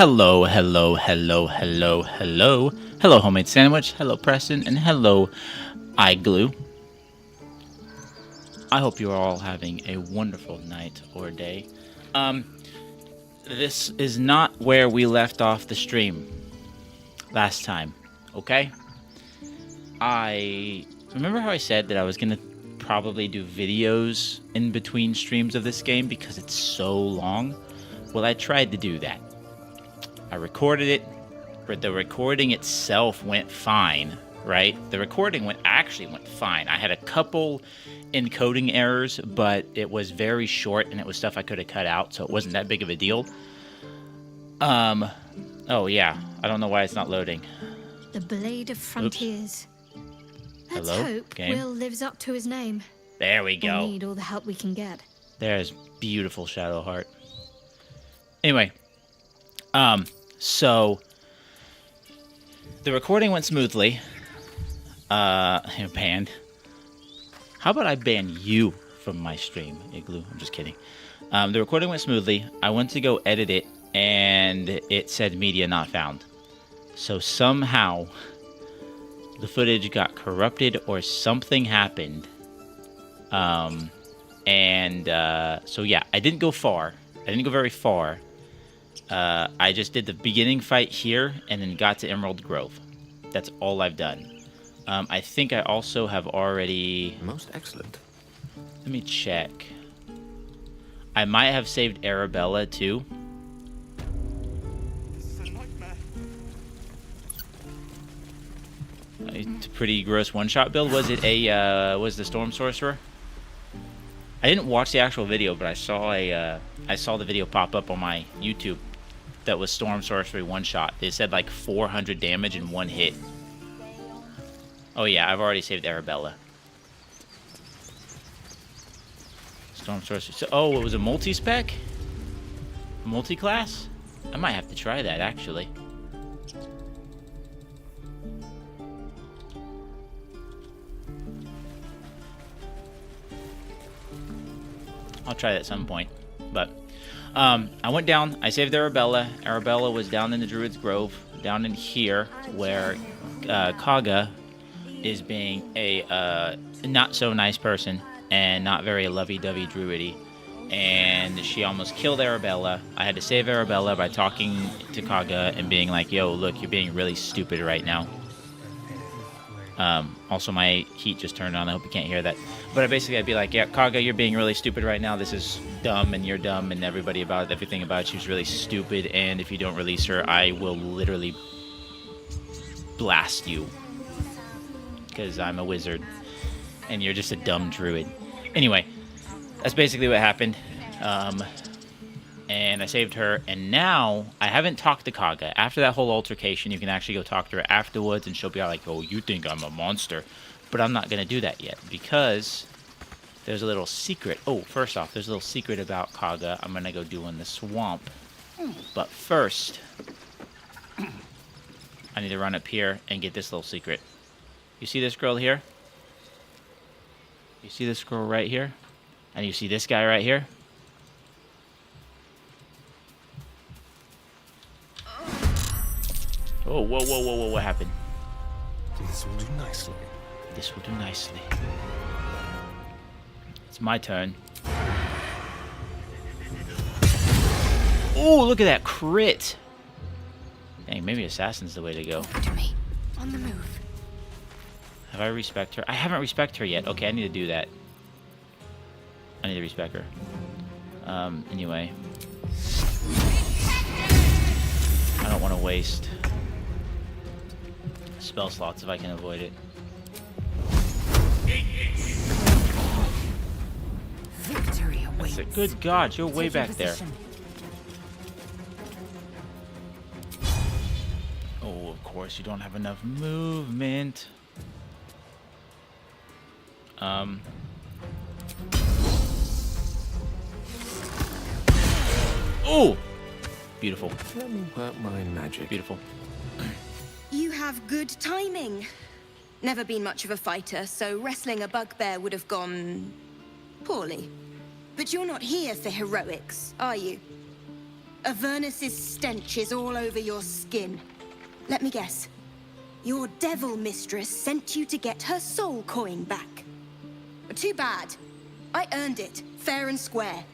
Hello, hello, hello, hello, hello. Hello, homemade sandwich. Hello, Preston, and hello, iGlue. I hope you are all having a wonderful night or day. This is not where we left off the stream last time, okay? I remember how I said that I was gonna probably do videos in between streams of this game because it's so long. Well, I tried to do that. I recorded it, but the recording itself went fine, right? The recording actually went fine. I had a couple encoding errors, but it was very short and it was stuff I could have cut out, so it wasn't that big of a deal. Oh yeah, I don't know why it's not loading. The Blade of Frontiers. Let's Hello, hope game? Will lives up to his name. There we go. We'll need all the help we can get. There's beautiful Shadowheart. Anyway, so the recording went smoothly. Banned. How about I ban you from my stream, Igloo? I'm just kidding. The recording went smoothly. I went to go edit it, and it said media not found. So somehow the footage got corrupted or something happened. So yeah, I didn't go far. I didn't go very far. I just did the beginning fight here and then got to Emerald Grove. That's all I've done. I think I also have already... Most excellent. Let me check. I might have saved Arabella too. It's a pretty gross one-shot build. Was it was the Storm Sorcerer? I didn't watch the actual video, but I saw the video pop up on my YouTube. That was Storm Sorcery one-shot. It said like 400 damage in one hit. Oh yeah, I've already saved Arabella. Storm Sorcery. So, oh, it was a multi-spec? Multi-class? I might have to try that, actually. I'll try that at some point. But I went down. I saved Arabella. Arabella was down in the Druid's Grove, down in here, where Kaga is being a not so nice person and not very lovey-dovey druidy, and she almost killed Arabella. I had to save Arabella by talking to Kaga and being like, "Yo, look, you're being really stupid right now." Also, my heat just turned on. I hope you can't hear that. But I'd be like, "Yeah, Kaga, you're being really stupid right now. This is dumb, and you're dumb, and everything about you is really stupid. And if you don't release her, I will literally blast you, because I'm a wizard, and you're just a dumb druid." Anyway, that's basically what happened. And I saved her, and now I haven't talked to Kaga. After that whole altercation, you can actually go talk to her afterwards, and she'll be like, "Oh, you think I'm a monster." But I'm not going to do that yet, because there's a little secret. Oh, first off, there's a little secret about Kaga I'm going to go do in the swamp. But first, I need to run up here and get this little secret. You see this girl here? You see this girl right here? And you see this guy right here? Oh, whoa, whoa, whoa, whoa, what happened? This will do nicely. This will do nicely. It's my turn. Oh, look at that crit! Dang, maybe Assassin's the way to go. Over to me. On the move. Have I respect her? I haven't respect her yet. Okay, I need to do that. I need to respect her. Anyway. I don't want to waste spell slots if I can avoid it. Victory awaits. That's it. Good God, you're way back there. Oh, of course, you don't have enough movement. Oh! Beautiful. Let me work my magic. Beautiful. You have good timing. Never been much of a fighter, so wrestling a bugbear would have gone poorly. But you're not here for heroics, are you? Avernus's stench is all over your skin. Let me guess. Your devil mistress sent you to get her soul coin back. Too bad. I earned it, fair and square.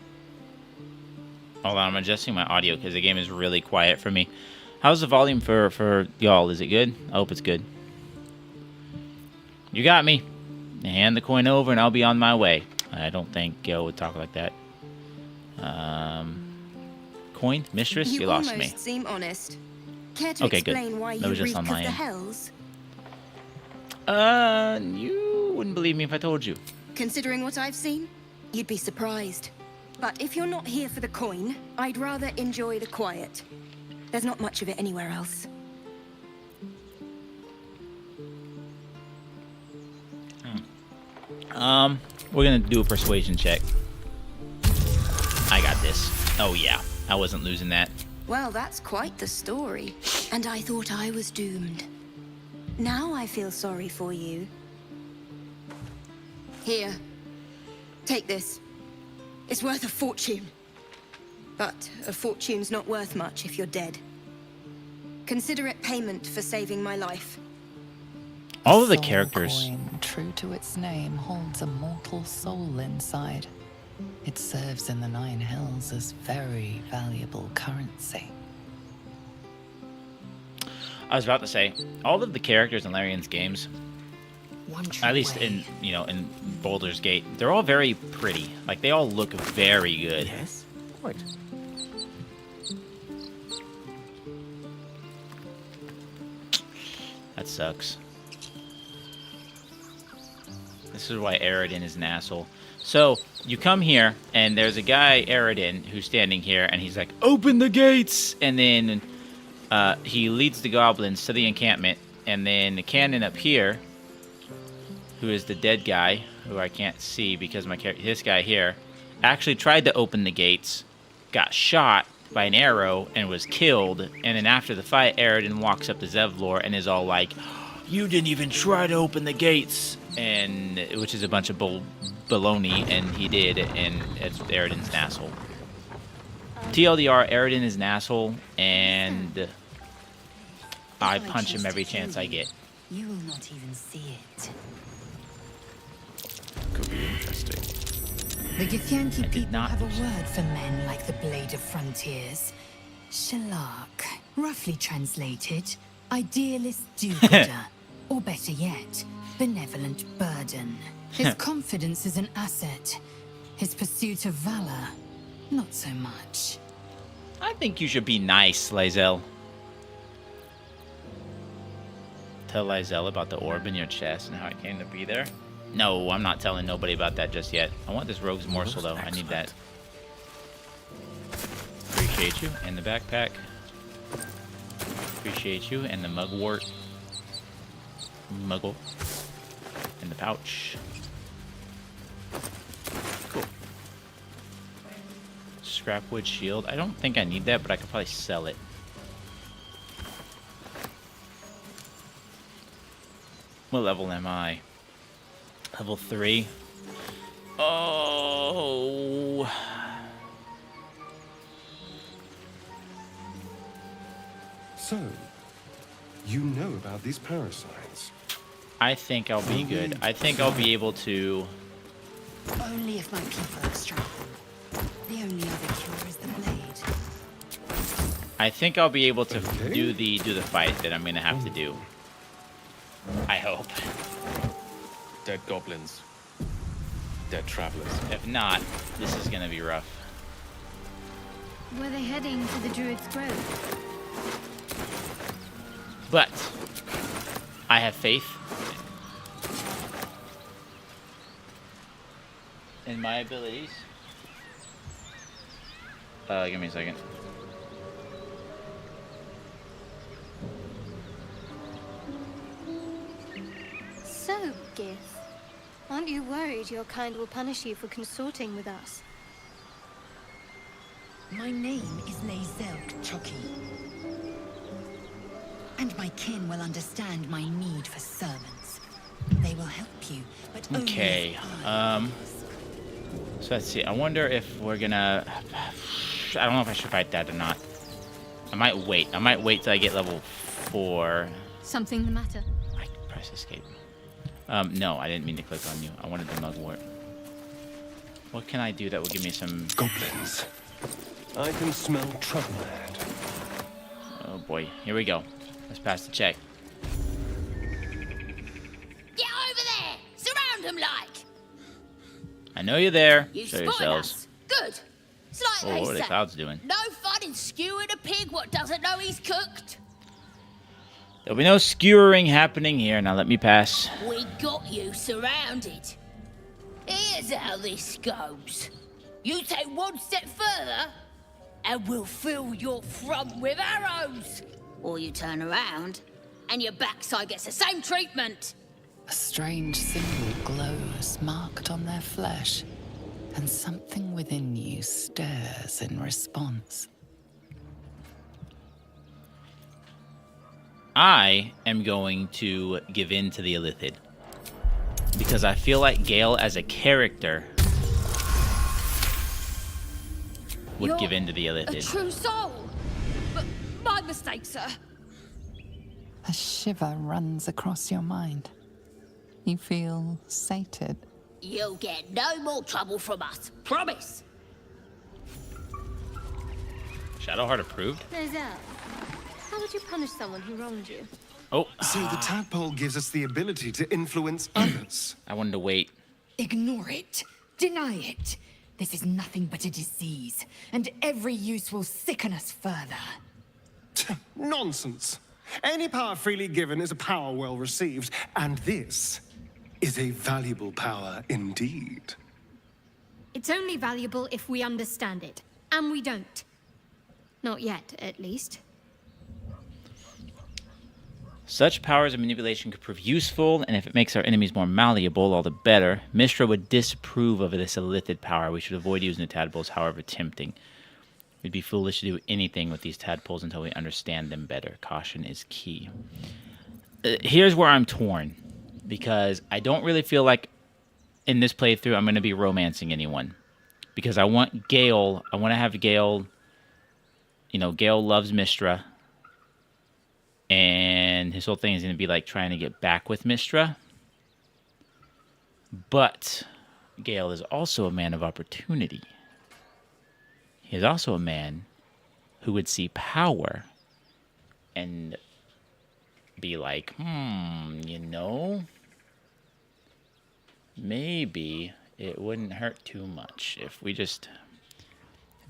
Hold on, I'm adjusting my audio because the game is really quiet for me. How's the volume for y'all? Is it good? I hope it's good. You got me. Hand the coin over and I'll be on my way. I don't think Gale would talk like that. Coin? Mistress? You lost me. You almost seem honest. Care to Okay, good. explain why That you was just reek on of my the end. hells? You wouldn't believe me if I told you. Considering what I've seen, you'd be surprised. But if you're not here for the coin, I'd rather enjoy the quiet. There's not much of it anywhere else. We're gonna do a persuasion check. I got this. Oh yeah, I wasn't losing that. Well, that's quite the story. And I thought I was doomed. Now I feel sorry for you. Here. Take this. It's worth a fortune. But a fortune's not worth much if you're dead. Consider it payment for saving my life. All of the Soul characters. coin, true to its name, holds a mortal soul inside. It serves in the Nine Hells as very valuable currency. I was about to say, all of the characters in Larian's games, at least in in Baldur's Gate, they're all very pretty. Like they all look very good. Yes, quite. That sucks. This is why Aridin is an asshole. So, you come here, and there's a guy, Aridin, who's standing here, and he's like, "Open the gates!" And then he leads the goblins to the encampment, and then the cannon up here, who is the dead guy, who I can't see because this guy here, actually tried to open the gates, got shot by an arrow, and was killed. And then after the fight, Aridin walks up to Zevlor and is all like, "You didn't even try to open the gates!" And which is a bunch of baloney, and he did, and it's Aridin's an asshole. TLDR, Aridin is an asshole, and I punch him every chance I get. You will not even see it. Could be interesting. The Githyanki did people not have a do so. word for men like the Blade of Frontiers. Shalak. Roughly translated, idealist do-gooder. Or better yet, benevolent burden. His confidence is an asset. His pursuit of valor, not so much. I think you should be nice, Lae'zel. Tell Lae'zel about the orb in your chest and how it came to be there. No, I'm not telling nobody about that just yet. I want this rogue's morsel, though. I need that. Appreciate you. And the backpack. Appreciate you. And the mugwort. Muggle. And the pouch. Cool. Scrapwood shield. I don't think I need that, but I could probably sell it. What level am I? Level 3. Oh. So, you know about these parasites? I think I'll be good. I think I'll be able to... Only if my people are strong. The only other cure is the blade. I think I'll be able to Okay. do the fight that I'm gonna have to do. I hope. Dead goblins. Dead travelers. If not, this is gonna be rough. Were they heading to the Druid's Grove? But I have faith in my abilities. Give me a second. So, Gith, aren't you worried your kind will punish you for consorting with us? My name is Lae'zel Chucky. And my kin will understand my need for servants. They will help you, but only Okay. if I So let's see. I wonder if we're gonna. I don't know if I should fight that or not. I might wait. I might wait till I get level 4. Something the matter? I press escape. No, I didn't mean to click on you. I wanted the mugwort. What can I do that will give me some... Goblins. I can smell trouble ahead. Oh boy, here we go. Let's pass the check. Get over there! Surround them like! I know you're there. You Show spotted yourselves. us. Good. It's like Oh, they what are the say. clouds doing? No fun in skewing a pig what doesn't know he's cooked. There'll be no skewering happening here. Now let me pass. We got you surrounded. Here's how this goes. You take one step further, and we'll fill your front with arrows. Or you turn around, and your backside gets the same treatment. A strange symbol glows, marked on their flesh, and something within you stirs in response. I am going to give in to the Illithid. Because I feel like Gale as a character would You're give in to the a Illithid. true soul. But my mistake, sir. A shiver runs across your mind. You feel sated. You'll get no more trouble from us. Promise. Shadowheart approved? Nozel, how would you punish someone who wronged you? Oh, So the tadpole gives us the ability to influence others. I wanted to wait. Ignore it. Deny it. This is nothing but a disease, and every use will sicken us further. Nonsense. Any power freely given is a power well received, and this is a valuable power indeed. It's only valuable if we understand it. And we don't. Not yet, at least. Such powers of manipulation could prove useful, and if it makes our enemies more malleable, all the better. Mishra would disapprove of this Illithid power. We should avoid using the tadpoles, however tempting. We'd be foolish to do anything with these tadpoles until we understand them better. Caution is key. Here's where I'm torn, because I don't really feel like in this playthrough I'm going to be romancing anyone. Because I want to have Gale, Gale loves Mistra. And his whole thing is going to be like trying to get back with Mistra. But Gale is also a man of opportunity. He is also a man who would see power and be like, maybe it wouldn't hurt too much if we just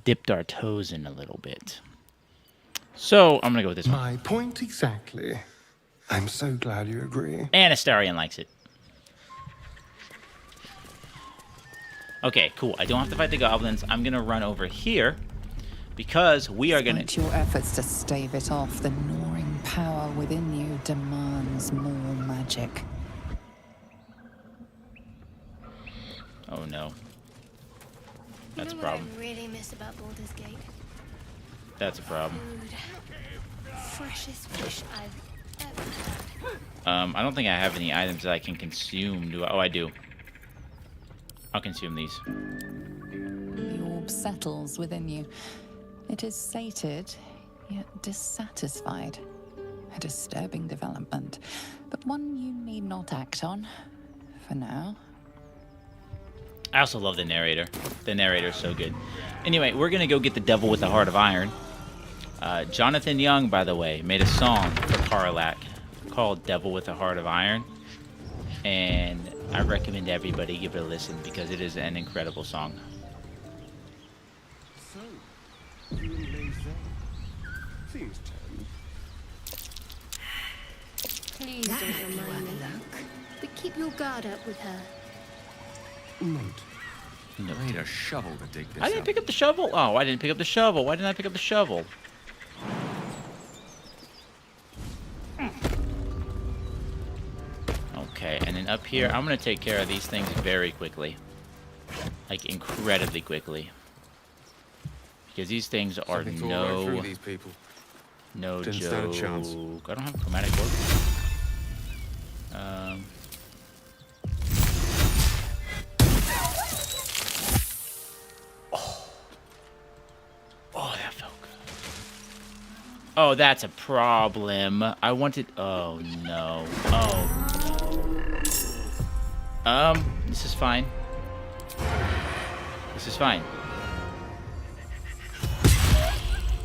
dipped our toes in a little bit. So, I'm going to go with this one. My point exactly. I'm so glad you agree. And Astarion likes it. Okay, cool. I don't have to fight the goblins. I'm going to run over here because we are going Despite your efforts to stave it off, the gnawing power within you demands more magic. Oh, no. That's a You know problem. what I really miss about Baldur's Gate? That's a problem. Food. Freshest fish I've ever had. I don't think I have any items that I can consume. Do I? Oh, I do. I'll consume these. The orb settles within you. It is sated, yet dissatisfied. A disturbing development, but one you need not act on, for now. I also love the narrator. The narrator's so good. Anyway, we're going to go get the Devil with the Heart of Iron. Jonathan Young, by the way, made a song for Karlak called Devil with a Heart of Iron. And I recommend everybody give it a listen because it is an incredible song. So, you and Lae'zel. Seems tame. Please don't remind me. But keep your guard up with her. Note. I need a shovel to dig this I didn't up. pick up the shovel. Oh, I didn't pick up the shovel. Why didn't I pick up the shovel? Okay, and then up here, I'm going to take care of these things very quickly. Like, incredibly quickly. Because these things are Something to all right through no these people. joke. Didn't stand a chance. I don't have chromatic orb. Oh, that's a problem. I wanted... Oh, no. Oh, no. This is fine. This is fine.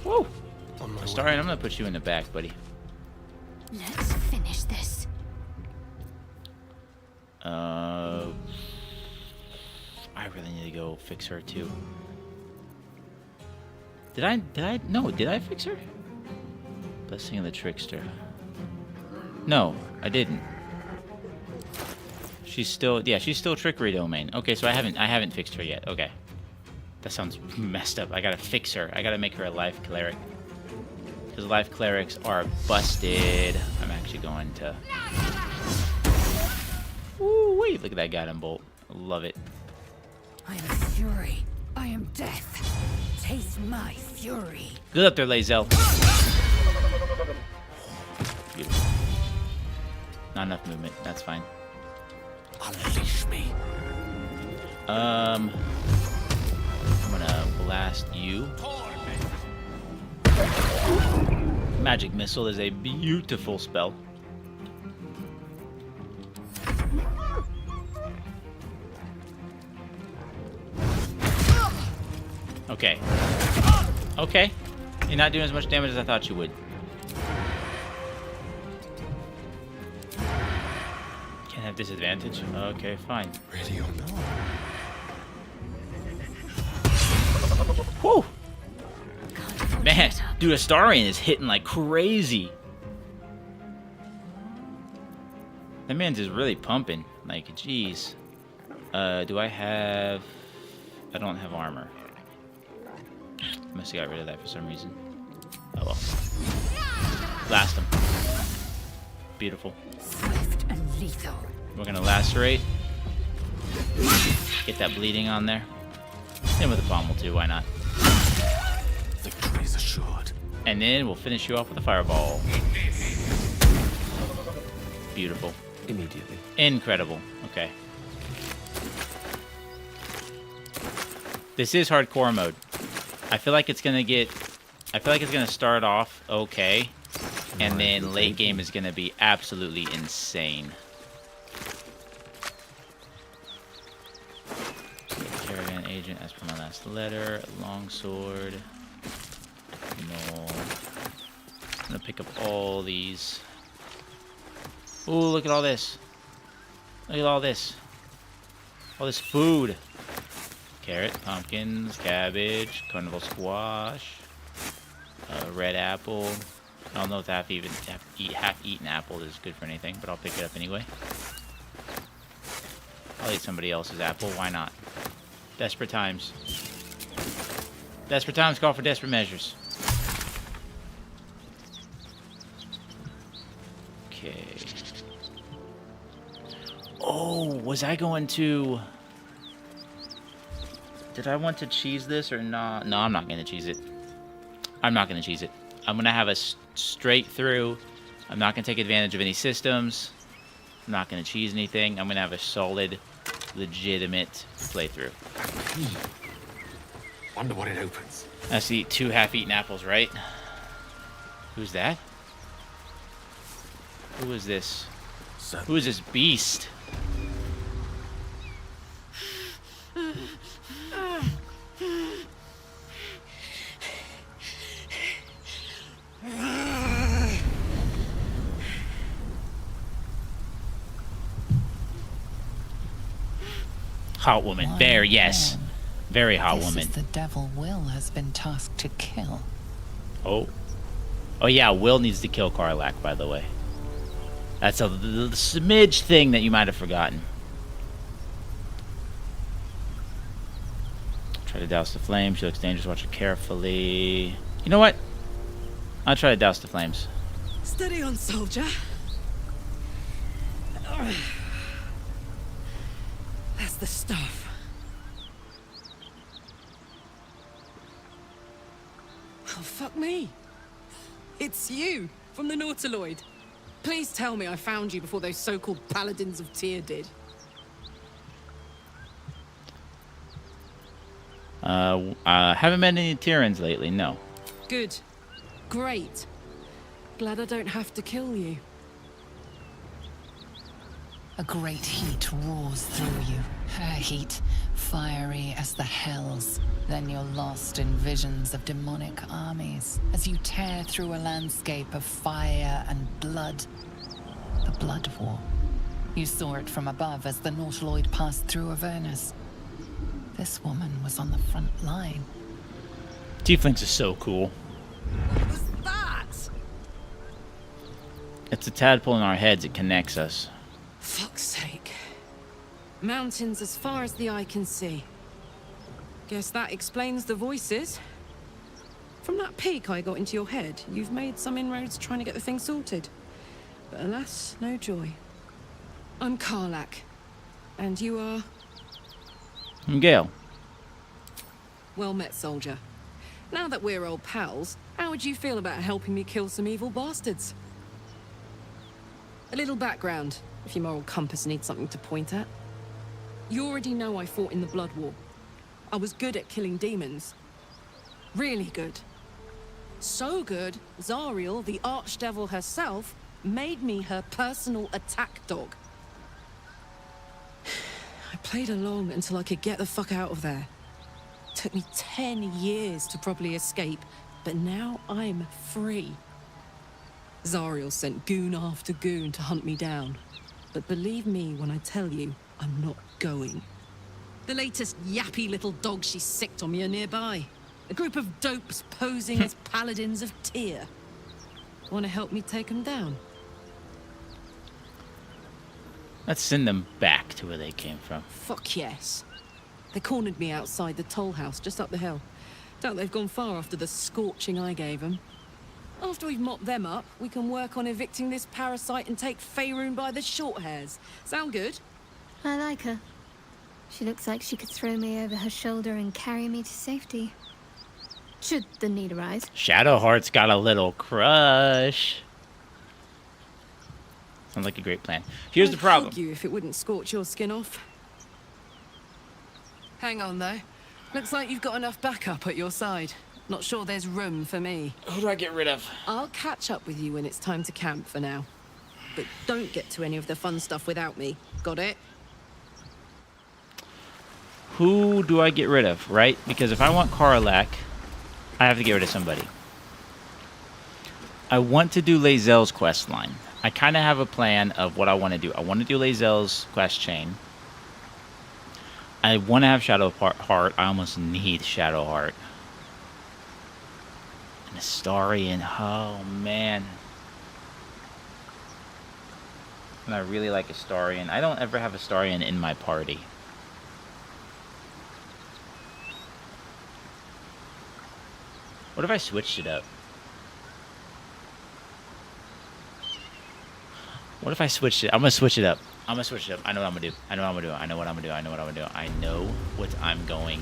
Woo! Starry, I'm gonna put you in the back, buddy. Let's finish this. I really need to go fix her too. Did I fix her? Blessing of the Trickster. No, I didn't. She's still Trickery Domain. Okay, so I haven't fixed her yet. Okay. That sounds messed up. I gotta fix her. I gotta make her a life cleric. Because life clerics are busted. I'm actually going to... Ooh, wait, look at that goddamn bolt. I love it. I am fury. I am death. Taste my fury. Good up there, Lae'zel. Beautiful. Not enough movement. That's fine. Unleash me. I'm gonna blast you. Magic Missile is a beautiful spell. Okay. Okay. You're not doing as much damage as I thought you would. Can't have disadvantage? Okay, fine. Ready or not? Whew! Man, dude, Astarion is hitting like crazy. That man's is really pumping. Like, jeez. Do I have... I don't have armor. Must have got rid of that for some reason. Oh well. Blast him. Beautiful. Swift and lethal. We're gonna lacerate. Get that bleeding on there. Same with the pommel too, why not? Victory is assured. And then we'll finish you off with a fireball. Beautiful. Immediately. Incredible. Okay. This is hardcore mode. I feel like it's gonna start off okay, and then late game is gonna be absolutely insane. Caravan agent, as per my last letter. Longsword. No. I'm gonna pick up all these. Ooh, look at all this. Look at all this. All this food. Carrot, pumpkins, cabbage, carnival squash, red apple. I don't know if half-eaten apple is good for anything, but I'll pick it up anyway. I'll eat somebody else's apple. Why not? Desperate times. Desperate times call for desperate measures. Okay. Oh, was I going to... Did I want to cheese this or not? No, I'm not going to cheese it. I'm not going to cheese it. I'm going to have a straight through. I'm not going to take advantage of any systems. I'm not going to cheese anything. I'm going to have a solid, legitimate playthrough. Wonder what it opens. That's the 2 half-eaten apples, right? Who's that? Who is this? Who is this beast? Hot woman. Very, yes. Very hot woman. This is the devil Will has been tasked to kill. Oh. Oh yeah, Will needs to kill Karlach, by the way. That's a smidge thing that you might have forgotten. Try to douse the flames. She looks dangerous. Watch her carefully. You know what? I'll try to douse the flames. Steady on, soldier. That's the stuff. Oh, fuck me. It's you, from the Nautiloid. Please tell me I found you before those so-called Paladins of Tyr did. Haven't met any Tyrans lately, no. Good. Great. glad I don't have to kill you. A great heat roars through you. Her heat, fiery as the hells. Then you're lost in visions of demonic armies as you tear through a landscape of fire and blood. The Blood War. You saw it from above as the Nautiloid passed through Avernus. This woman was on the front line. Tieflings are so cool. What was that? It's a tadpole in our heads. It connects us. Fuck's sake. Mountains as far as the eye can see. Guess that explains the voices. From that peek I got into your head, you've made some inroads trying to get the thing sorted. But alas, no joy. I'm Karlach. And you are? I'm Gale. Well met, soldier. Now that we're old pals, how would you feel about helping me kill some evil bastards? A little background, if your moral compass needs something to point at. You already know I fought in the Blood War. I was good at killing demons. Really good. So good, Zariel, the archdevil herself, made me her personal attack dog. I played along until I could get the fuck out of there. Took me 10 years to properly escape, but now I'm free. Zariel sent goon after goon to hunt me down. But believe me when I tell you, I'm not going. The latest yappy little dogs she sicked on me are nearby. A group of dopes posing as paladins of Tyr. Want to help me take them down? Let's send them back to where they came from. Fuck yes. They cornered me outside the toll house just up the hill. Doubt they've gone far after the scorching I gave them. After we've mopped them up, we can work on evicting this parasite and take Faerun by the short hairs. Sound good? I like her. She looks like she could throw me over her shoulder and carry me to safety. Should the need arise. Shadowheart's got a little crush. Sounds like a great plan. Here's the problem. I'd hug you if it wouldn't scorch your skin off. Hang on, though. Looks like you've got enough backup at your side. Not sure there's room for me. Who do I get rid of? I'll catch up with you when it's time to camp for now. But don't get to any of the fun stuff without me. Got it? Who do I get rid of, right? Because if I want Karlach, I have to get rid of somebody. I want to do Lae'zel's quest line. I kind of have a plan of what I want to do. I want to do Lae'zel's quest chain. I want to have Shadowheart. I almost need Shadowheart. And Astarion. Oh, man. And I really like Astarion. I don't ever have Astarion in my party. What if I switched it up? What if I switched it? I'm gonna switch it up. I'm gonna switch it up. I know what I'm gonna do. I know what I'm gonna do. I know what I'm gonna do. I know what I'm gonna do. I know what I'm going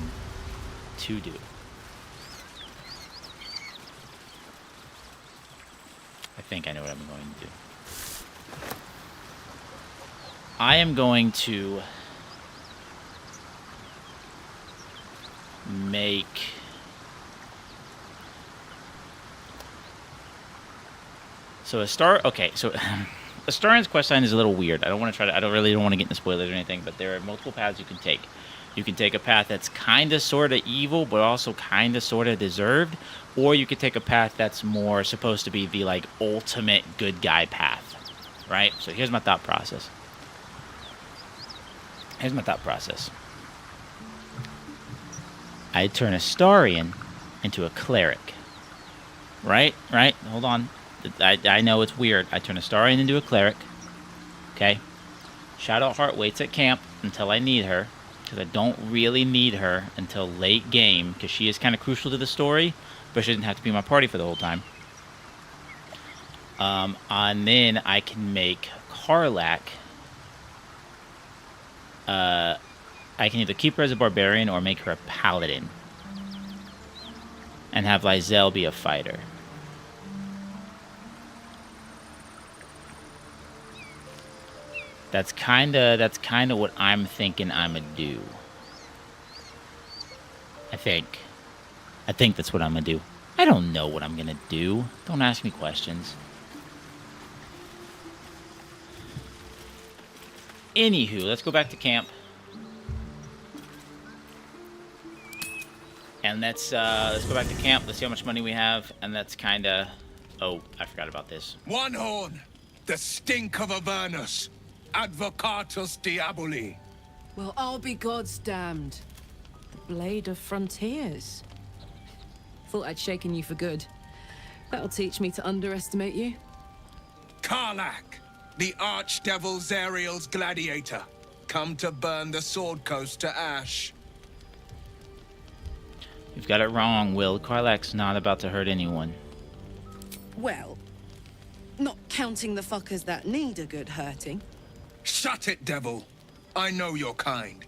to do. I think I know what I'm going to do. I am going to make okay, so Astarion's questline is a little weird. I don't want to I don't want to get into spoilers or anything, but there are multiple paths you can take. You can take a path that's kind of sort of evil, but also kind of sort of deserved, or you could take a path that's more supposed to be the like ultimate good guy path, right? So here's my thought process. I'd turn Astarion into a cleric. Right? Hold on. I know it's weird. I turn Astarion into a cleric. Okay? Shadowheart waits at camp until I need her, because I don't really need her until late game, because she is kind of crucial to the story, but she doesn't have to be in my party for the whole time. And then I can make Karlach. I can either keep her as a barbarian or make her a paladin, and have Lae'zel be a fighter. That's kind of what I'm thinking I'm gonna do. I think that's what I'm gonna do. I don't know what I'm gonna do. Don't ask me questions. Anywho, let's go back to camp. And let's go back to camp. Let's see how much money we have. And that's kind of... Oh, I forgot about this. One horn, the stink of Avernus, Advocatus Diaboli. Well, I'll be God's damned. The Blade of Frontiers. Thought I'd shaken you for good. That'll teach me to underestimate you. Karlach, the Archdevil Zariel's gladiator, come to burn the Sword Coast to ash. You've got it wrong, Will. Karlach's not about to hurt anyone. Well, not counting the fuckers that need a good hurting. Shut it, devil. I know your kind.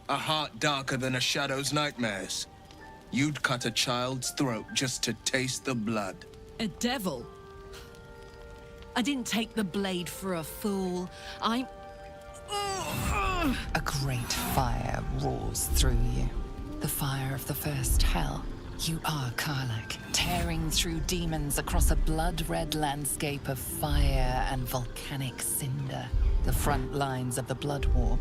A heart darker than a shadow's nightmares. You'd cut a child's throat just to taste the blood. A devil? I didn't take the blade for a fool. I'm... A great fire roars through you. The fire of the first hell. You are Karlach, tearing through demons across a blood-red landscape of fire and volcanic cinder. The front lines of the Blood War.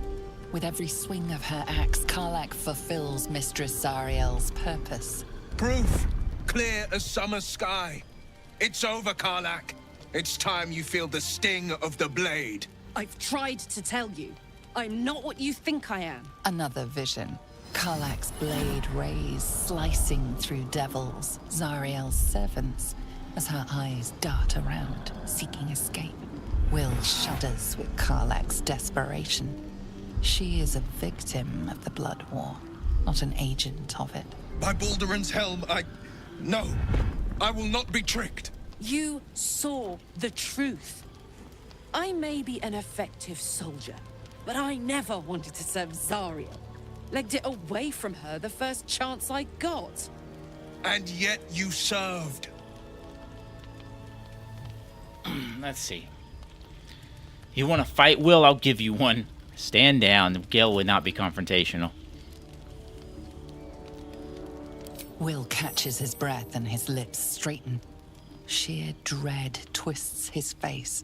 With every swing of her axe, Karlach fulfills Mistress Zariel's purpose. Proof, clear as summer sky. It's over, Karlach. It's time you feel the sting of the blade. I've tried to tell you. I'm not what you think I am. Another vision. Karlach's blade rays slicing through devils, Zariel's servants, as her eyes dart around, seeking escape. Will shudders with Karlach's desperation. She is a victim of the Blood War, not an agent of it. By Balduran's helm, No, I will not be tricked. You saw the truth. I may be an effective soldier, but I never wanted to serve Zariel. Legged it away from her the first chance I got. And yet you served. Let's see. You want to fight, Will? I'll give you one. Stand down. Gale would not be confrontational. Will catches his breath and his lips straighten. Sheer dread twists his face.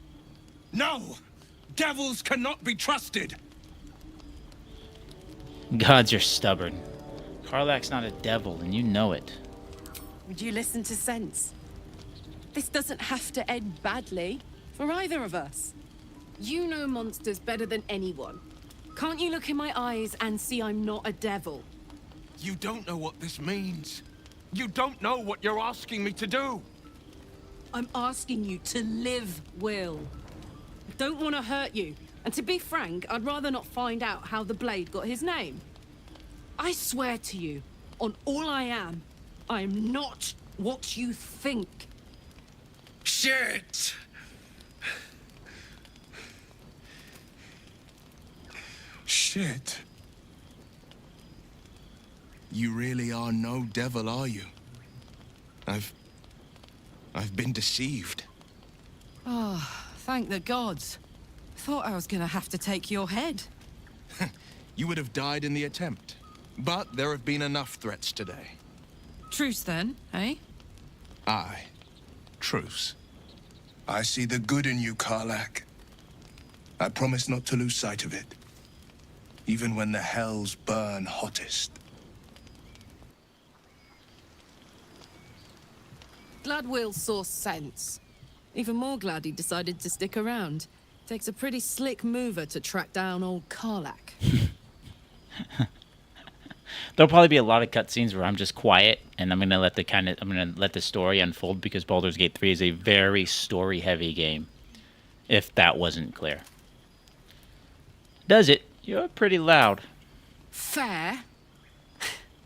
No! Devils cannot be trusted! Gods are stubborn. Karlach's not a devil, and you know it. Would you listen to sense? This doesn't have to end badly for either of us. You know monsters better than anyone. Can't you look in my eyes and see I'm not a devil? You don't know what this means. You don't know what you're asking me to do. I'm asking you to live, Will. I don't want to hurt you. And to be frank, I'd rather not find out how the blade got his name. I swear to you, on all I am not what you think. Shit! Shit. You really are no devil, are you? I've been deceived. Oh, thank the gods. Thought I was gonna have to take your head. You would have died in the attempt. But there have been enough threats today. Truce then, eh? Aye. Truce. I see the good in you, Karlach. I promise not to lose sight of it. Even when the hells burn hottest. Glad Will saw sense. Even more glad he decided to stick around. Takes a pretty slick mover to track down old Karlach. There'll probably be a lot of cutscenes where I'm just quiet, and I'm gonna let the story unfold, because Baldur's Gate 3 is a very story-heavy game. If that wasn't clear. Does it? You're pretty loud. Fair.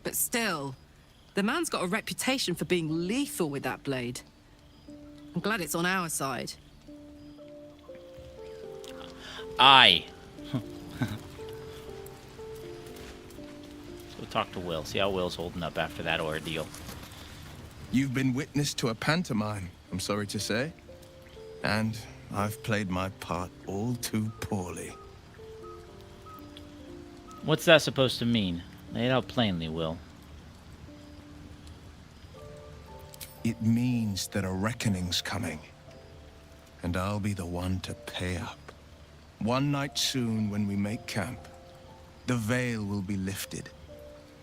But still, the man's got a reputation for being lethal with that blade. I'm glad it's on our side. Aye. Let's go talk to Will. See how Will's holding up after that ordeal. You've been witness to a pantomime, I'm sorry to say. And I've played my part all too poorly. What's that supposed to mean? Lay it out plainly, Will. It means that a reckoning's coming. And I'll be the one to pay up. One night soon, when we make camp, the veil will be lifted,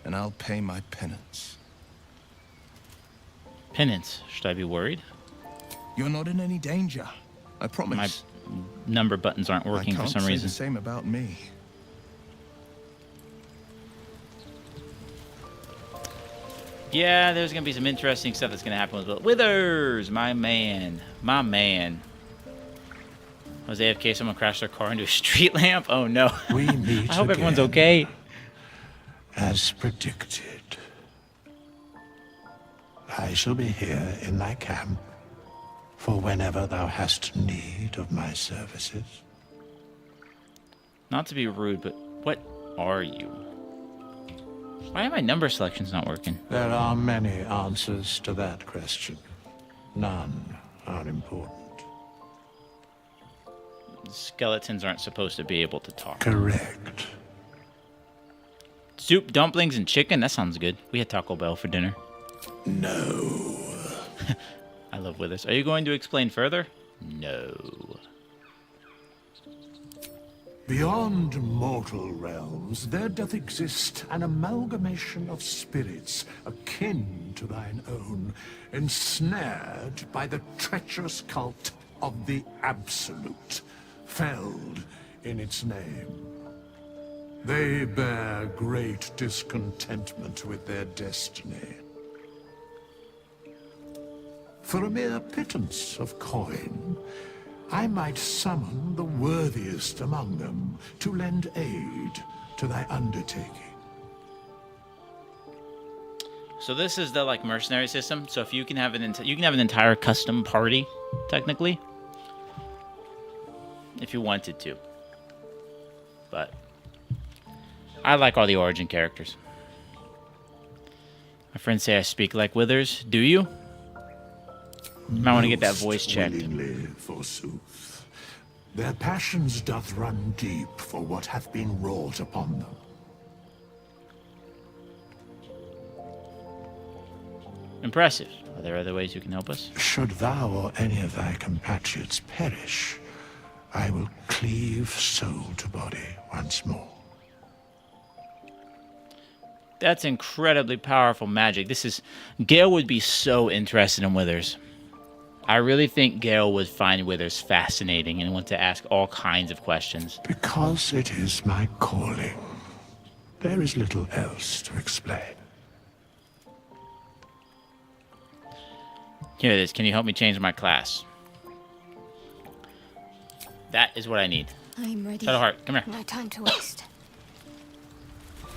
and I'll pay my penance. Penance. Should I be worried? You're not in any danger, I My promise. number buttons aren't working for some I can't say reason. the same about me. Yeah, there's gonna be some interesting stuff that's gonna happen with Withers, my man, my man. Was AFK? Someone crashed their car into a street lamp? Oh no! We meet I hope everyone's again. okay. As predicted. I shall be here in thy camp for whenever thou hast need of my services. Not to be rude, but what are you? Why are my number selections not working? There are many answers to that question. None are important. Skeletons aren't supposed to be able to talk. Correct. Soup, dumplings, and chicken? That sounds good. We had Taco Bell for dinner. No. I love Withers. Are you going to explain further? No. Beyond mortal realms, there doth exist an amalgamation of spirits akin to thine own, ensnared by the treacherous cult of the Absolute, felled in its name. They bear great discontentment with their destiny. For a mere pittance of coin, I might summon the worthiest among them to lend aid to thy undertaking. So this is the like mercenary system. So if you can have you can have an entire custom party, technically, if you wanted to. But I like all the origin characters. My friends say I speak like Withers. Do you? You might want to get that voice checked. Willingly, forsooth. Their passions doth run deep for what hath been wrought upon them. Impressive. Are there other ways you can help us? Should thou or any of thy compatriots perish, I will cleave soul to body once more. That's incredibly powerful magic. Gale would be so interested in Withers. I really think Gale would find Withers fascinating and want to ask all kinds of questions. Because it is my calling. There is little else to explain. Here it is. Can you help me change my class? That is what I need. I'm ready. Shadowheart, come here. No time to waste.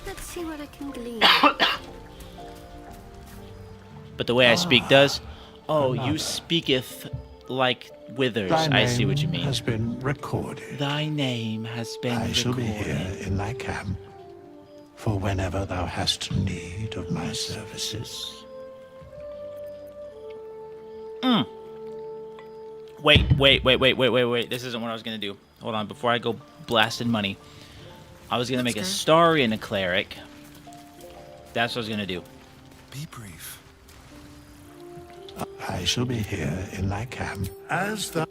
Let's see what I can glean. But the way I speak does. Oh, you speaketh like Withers. I see what you mean. Has been recorded. Thy name has been I shall be recorded. here in thy camp for whenever thou hast need of my services. Wait. This isn't what I was going to do. Hold on. Before I go blasting money, I was going to make a Starian cleric. That's what I was going to do. Be brief. I shall be here in thy camp as thou...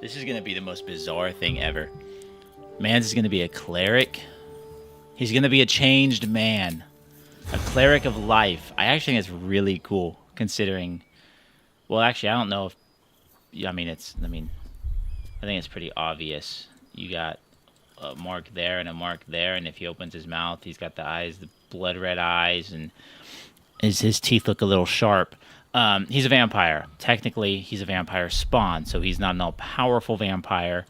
This is going to be the most bizarre thing ever. Man's is going to be a cleric. He's going to be a changed man. A cleric of life. I actually think it's really cool, considering... Well, actually, I don't know if... I think it's pretty obvious. You got a mark there and a mark there, and if he opens his mouth, he's got the eyes, the blood red eyes, and his teeth look a little sharp. He's a vampire. Technically, he's a vampire spawn, so he's not an all-powerful vampire.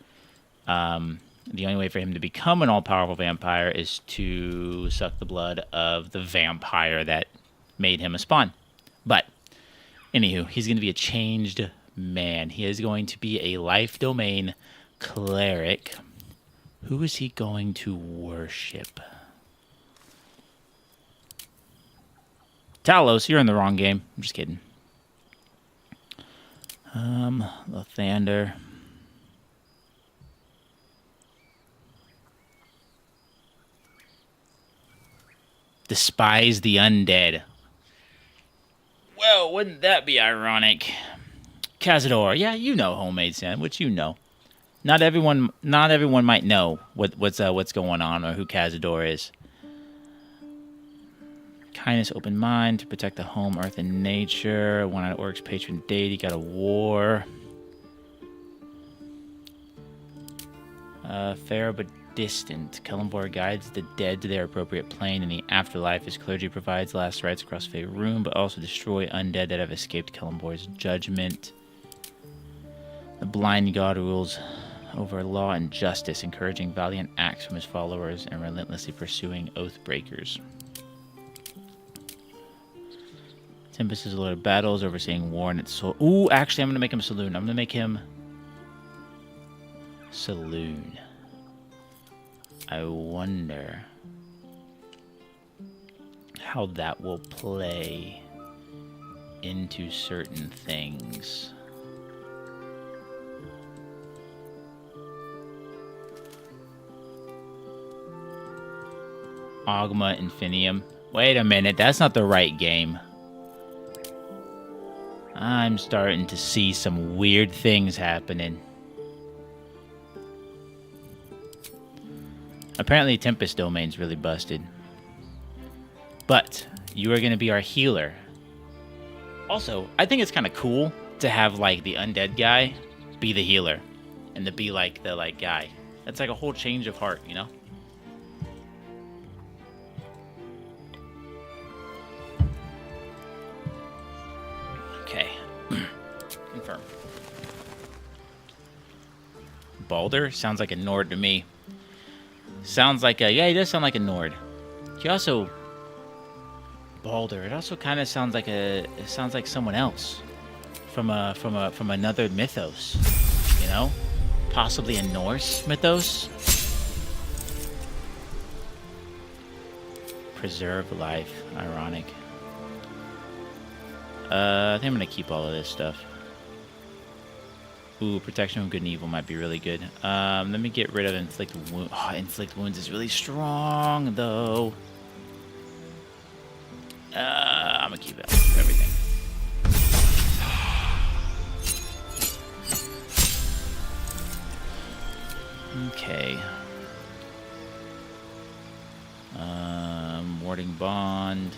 The only way for him to become an all-powerful vampire is to suck the blood of the vampire that made him a spawn. But, anywho, he's going to be a changed man. He is going to be a life domain cleric. Who is he going to worship? Talos, you're in the wrong game. I'm just kidding. Lathander. Despise the undead. Well, wouldn't that be ironic? Cazador, yeah, you know homemade sandwich, you know. Not everyone might know what's going on or who Cazador is. Kindness, open mind to protect the home, earth, and nature. One out of Orc's patron deity. Got a war. Fair but distant. Kellenborg guides the dead to their appropriate plane in the afterlife. His clergy provides last rites across Faerun, but also destroy undead that have escaped Kellenborg's judgment. The blind god rules over law and justice, encouraging valiant acts from his followers and relentlessly pursuing oath breakers. Tempest is a lord of battles, overseeing war and its soul. Ooh, actually, I'm going to make him Saloon. I'm going to make him Saloon. I wonder how that will play into certain things. Ogma Infinium. Wait a minute, that's not the right game. I'm starting to see some weird things happening. Apparently Tempest Domain's really busted. But you are going to be our healer. Also, I think it's kind of cool to have like the undead guy be the healer and to be like the guy. That's like a whole change of heart, you know? Okay. Confirm. Balder sounds like a Nord to me. Sounds like a... Yeah, he does sound like a Nord. He also... Balder. It also kind of sounds like a... It sounds like someone else. From another mythos. You know? Possibly a Norse mythos. Preserve life. Ironic. I think I'm going to keep all of this stuff. Ooh, protection from good and evil might be really good. Let me get rid of inflict wounds. Oh, inflict wounds is really strong, though. I'm gonna keep everything. Okay. Warding bond.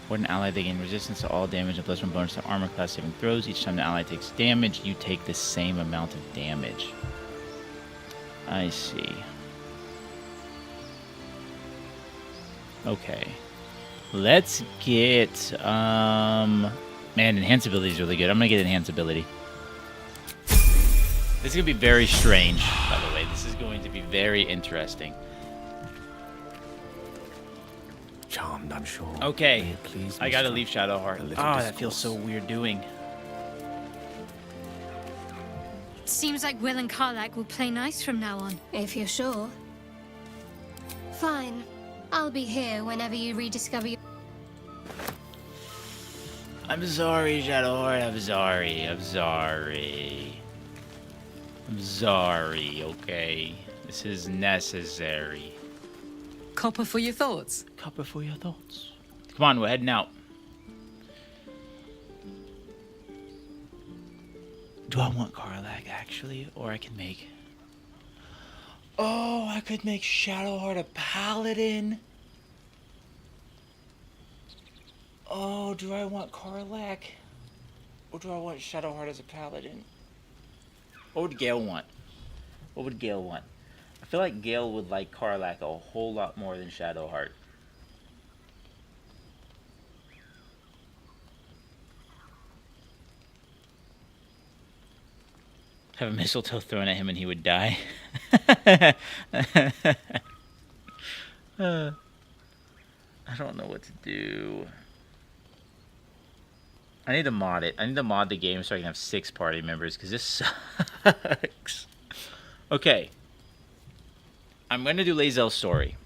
When an ally, they gain resistance to all damage and plus 1 bonus to armor class saving throws. Each time the ally takes damage, you take the same amount of damage. I see. Okay. Let's get, man, enhance ability is really good. I'm gonna get enhance ability. This is gonna be very strange, by the way. This is going to be very interesting. Charmed, I'm sure. Okay, I gotta leave Shadowheart. Oh, that feels so weird doing. Seems like Will and Karlach will play nice from now on. If you're sure. Fine. I'll be here whenever you rediscover your... I'm sorry, Shadowheart. I'm sorry. I'm sorry. I'm sorry, okay? This is necessary. Copper for your thoughts. Copper for your thoughts. Come on, we're heading out. Do I want Karlach, actually? Or I can make... Oh, I could make Shadowheart a paladin. Oh, do I want Karlach? Or do I want Shadowheart as a paladin? What would Gale want? What would Gale want? I feel like Gale would like Karlach a whole lot more than Shadowheart. Have a mistletoe thrown at him and he would die. I don't know what to do. I need to mod it. I need to mod the game so I can have 6 party members because this sucks. Okay. I'm going to do Lae'zel's story.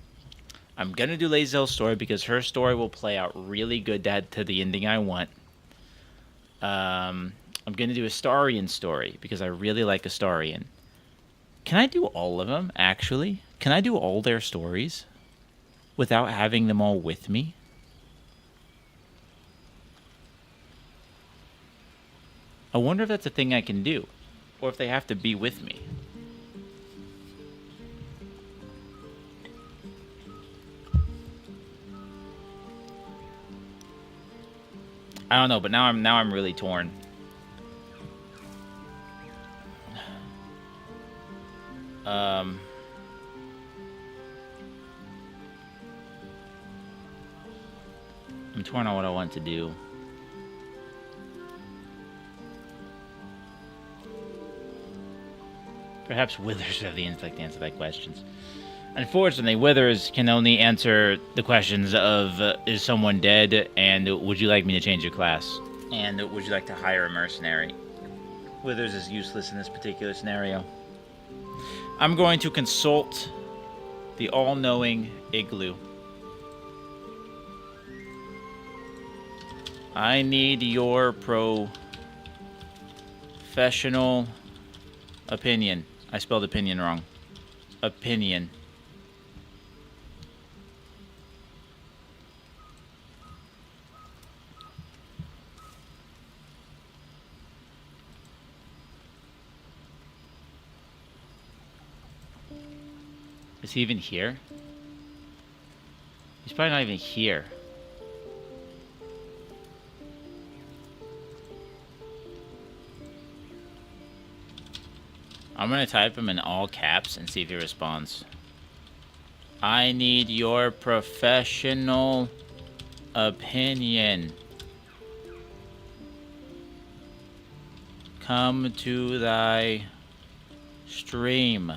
I'm going to do Lae'zel's story because her story will play out really good to the ending I want. I'm going to do Astarion story because I really like Astarion. Can I do all of them, actually? Can I do all their stories without having them all with me? I wonder if that's a thing I can do, or if they have to be with me. I don't know, but now I'm really torn. I'm torn on what I want to do. Perhaps Withers have the intellect to answer that questions. Unfortunately, Withers can only answer the questions of, is someone dead, and would you like me to change your class? And would you like to hire a mercenary? Withers is useless in this particular scenario. I'm going to consult the all-knowing Igloo. I need your professional opinion. I spelled opinion wrong. Opinion. Is he even here? He's probably not even here. I'm gonna type him in all caps and see if he responds. I need your professional opinion. Come to thy stream.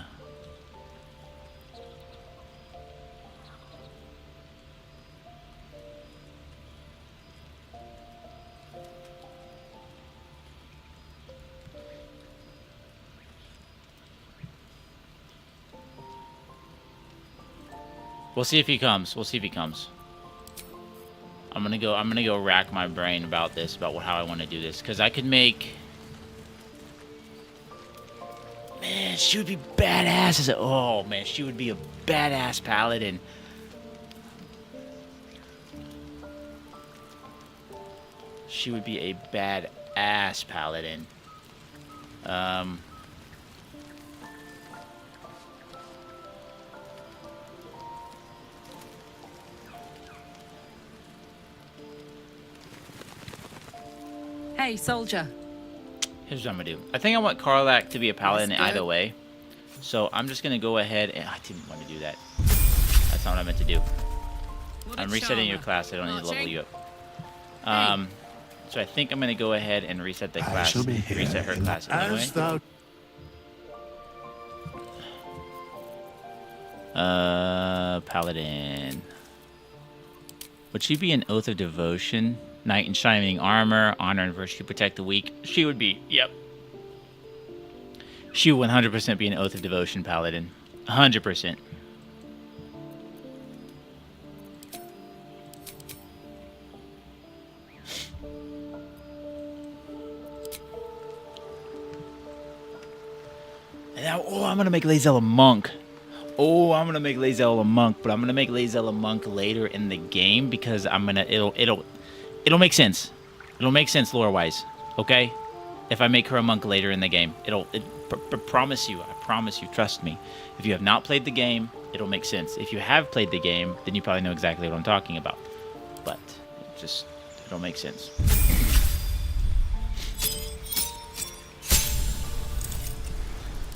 We'll see if he comes. We'll see if he comes. I'm gonna go rack my brain about this, about how I want to do this, because I could make. Man, she would be badass as a. Oh man, she would be a badass paladin. She would be a badass paladin. Hey, soldier. Here's what I'm gonna do. I think I want Karlak to be a paladin either way. So I'm just gonna go ahead and I didn't want to do that. That's not what I meant to do. I'm resetting your class. I don't need to level you up. So I think I'm gonna go ahead and reset the class. Reset her class anyway. Paladin. Would she be an Oath of Devotion? Knight in Shining Armor, Honor and Virtue Protect the Weak. She would be, yep. She would 100% be an Oath of Devotion Paladin. 100%. And now, oh, I'm gonna make Lae'zel a monk. Oh, I'm gonna make Lae'zel a monk, but I'm gonna make Lae'zel a monk later in the game because it'll make sense. It'll make sense lore-wise, okay? If I make her a monk later in the game, promise you, trust me. If you have not played the game, it'll make sense. If you have played the game, then you probably know exactly what I'm talking about. But it'll make sense.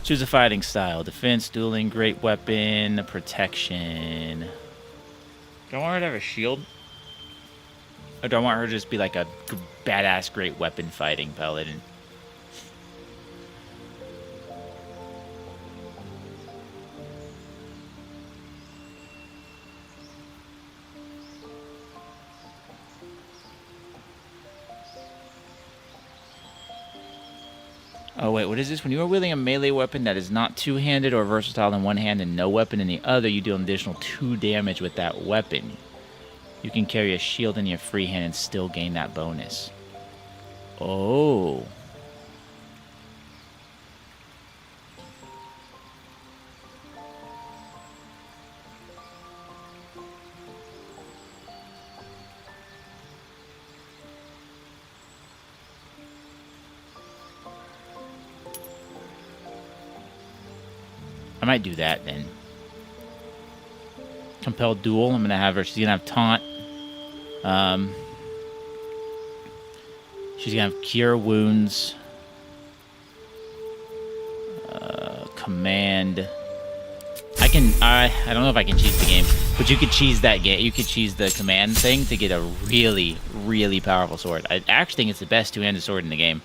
Choose a fighting style: defense, dueling, great weapon, protection. Do I want her to have a shield? Or do I want her to just be like a badass great weapon fighting paladin? Oh wait, what is this? When you are wielding a melee weapon that is not two-handed or versatile in one hand and no weapon in the other, you deal an additional 2 damage with that weapon. You can carry a shield in your free hand and still gain that bonus. Oh. I might do that then. Compel duel. I'm gonna have her. She's gonna have taunt. She's gonna have cure wounds. Command. I don't know if I can cheese the game, but you could cheese that game. You could cheese the command thing to get a really, really powerful sword. I actually think it's the best two-handed sword in the game.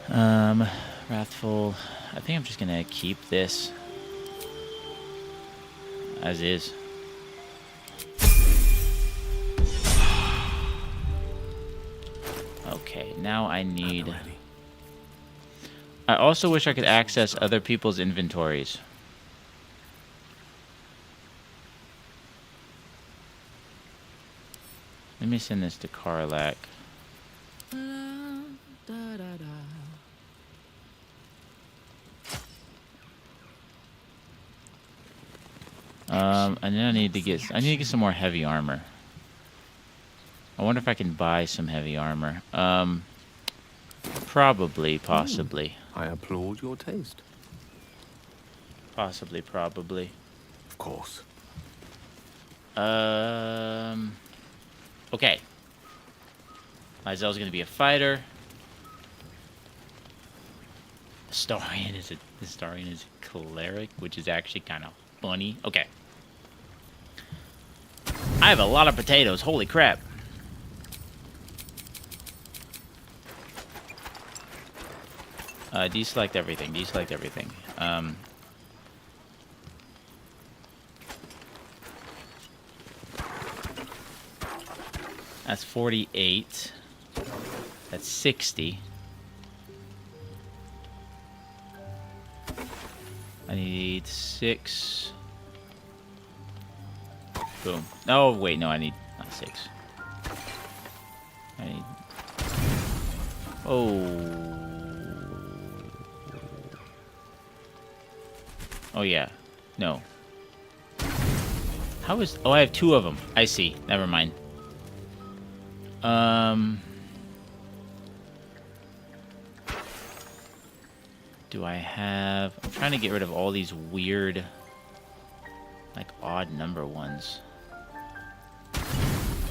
Wrathful. I think I'm just gonna keep this as is. Okay, now I need... I also wish I could access other people's inventories. Let me send this to Karlak. And then I need to get some more heavy armor. I wonder if I can buy some heavy armor. Probably, possibly. I applaud your taste. Possibly, probably. Of course. Okay. Lysel's gonna be a fighter. Astarion is a cleric, which is actually kind of funny. Okay. I have a lot of potatoes. Holy crap. Deselect everything. Deselect everything. That's 48. That's 60. I need 6. Boom. Oh, wait, no, I need not 6. I need... Oh. Oh, yeah. No. How is... Oh, I have 2 of them. I see. Never mind. Do I have... I'm trying to get rid of all these weird, like, odd number ones.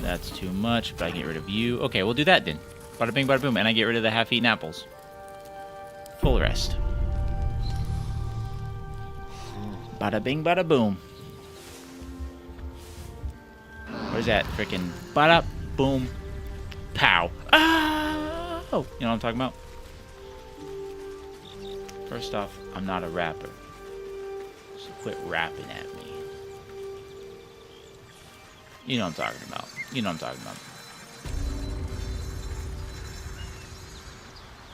That's too much, but I can get rid of you. Okay, we'll do that then. Bada bing, bada boom. And I get rid of the half-eaten apples. Full rest. Bada bing, bada boom. Where's that freaking bada boom pow? Oh, you know what I'm talking about? First off, I'm not a rapper, so quit rapping at me. You know what I'm talking about. You know what I'm talking about.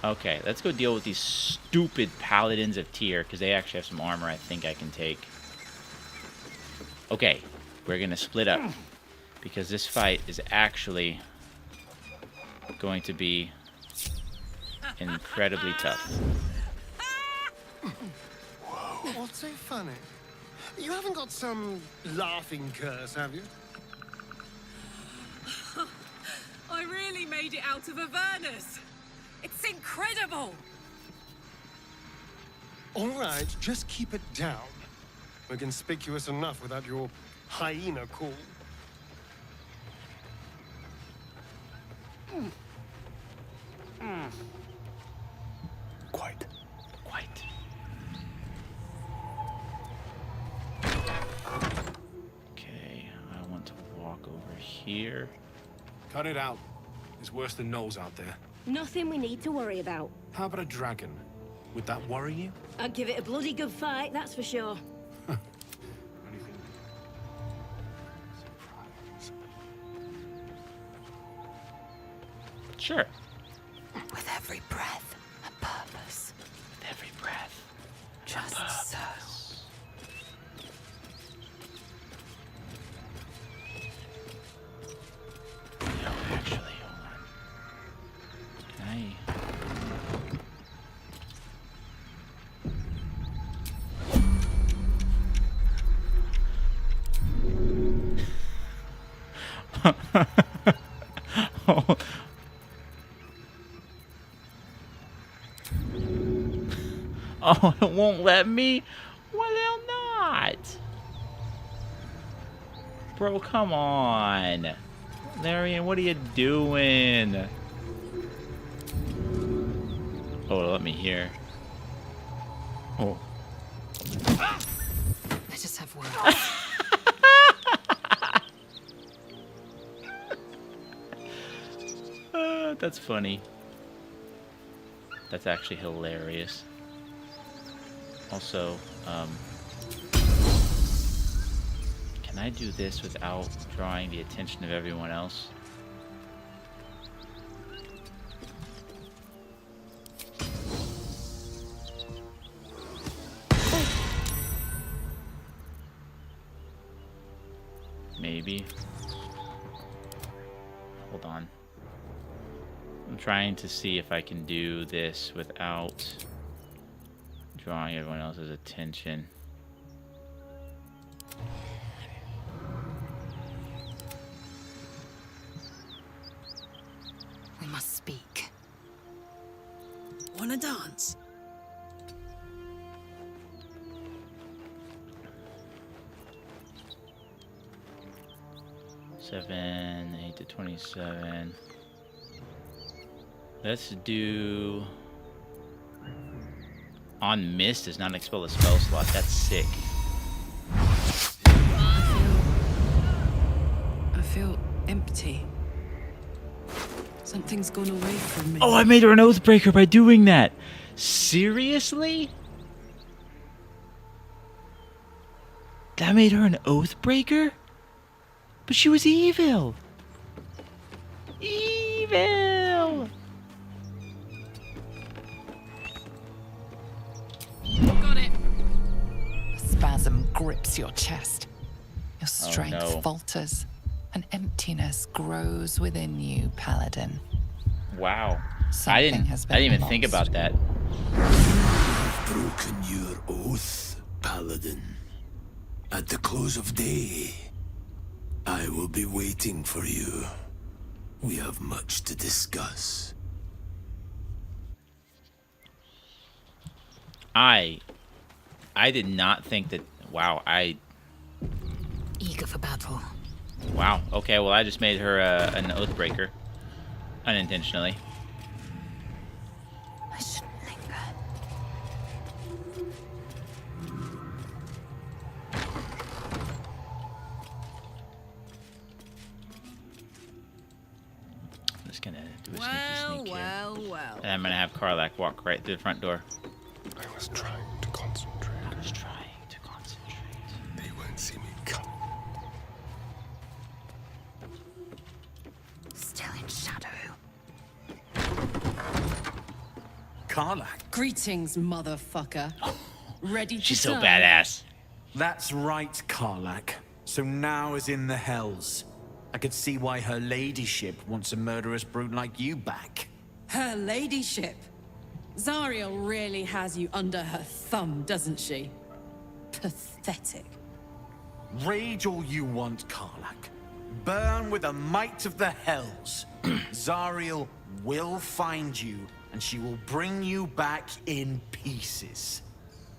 Okay, let's go deal with these stupid paladins of Tyr, because they actually have some armor I think I can take. Okay, we're going to split up, because this fight is actually going to be incredibly tough. What's so funny? You haven't got some laughing curse, have you? I really made it out of Avernus. It's incredible. All right, just keep it down. We're conspicuous enough without your hyena call. Quite. Quite. Okay, I want to walk over here. Cut it out. It's worse than gnolls out there. Nothing we need to worry about. How about a dragon? Would that worry you? I'd give it a bloody good fight, that's for sure. Sure. With every breath, a purpose. With every breath. Just so. No, actually, hold on. Can I... Oh. Oh. Oh, it won't let me? Why the hell not? Bro, come on. Larian, what are you doing? Oh, let me hear. Oh. Let us have words. That's funny. That's actually hilarious. Also, can I do this without drawing the attention of everyone else? Maybe. Hold on. I'm trying to see if I can do this without drawing everyone else's attention. We must speak. Wanna dance? Seven, 8 to 27. Let's do... On Mist does not expel a spell slot. That's sick. I feel empty. Something's gone away from me. Oh, I made her an Oathbreaker by doing that! Seriously? That made her an Oathbreaker? But she was evil! Evil! Got it. A spasm grips your chest. Your strength falters. An emptiness grows within you, Paladin. Wow. I didn't even think about that. You've broken your oath, Paladin. At the close of day, I will be waiting for you. We have much to discuss. I did not think that... Wow, Eager for battle. Wow, okay, well I just made her an Oathbreaker. Unintentionally. I shouldn't linger. I'm just gonna do a sneaky sneak here. Well. And I'm gonna have Karlach walk right through the front door. I was trying to concentrate. They won't see me coming. Still in shadow. Karlach. Greetings, motherfucker. Ready to She's so serve? badass. That's right, Karlach. So now is in the hells. I could see why her ladyship wants a murderous brute like you back. Her ladyship. Zariel really has you under her thumb, doesn't she? Pathetic. Rage all you want, Karlach. Burn with the might of the hells. Zariel will find you, and she will bring you back in pieces.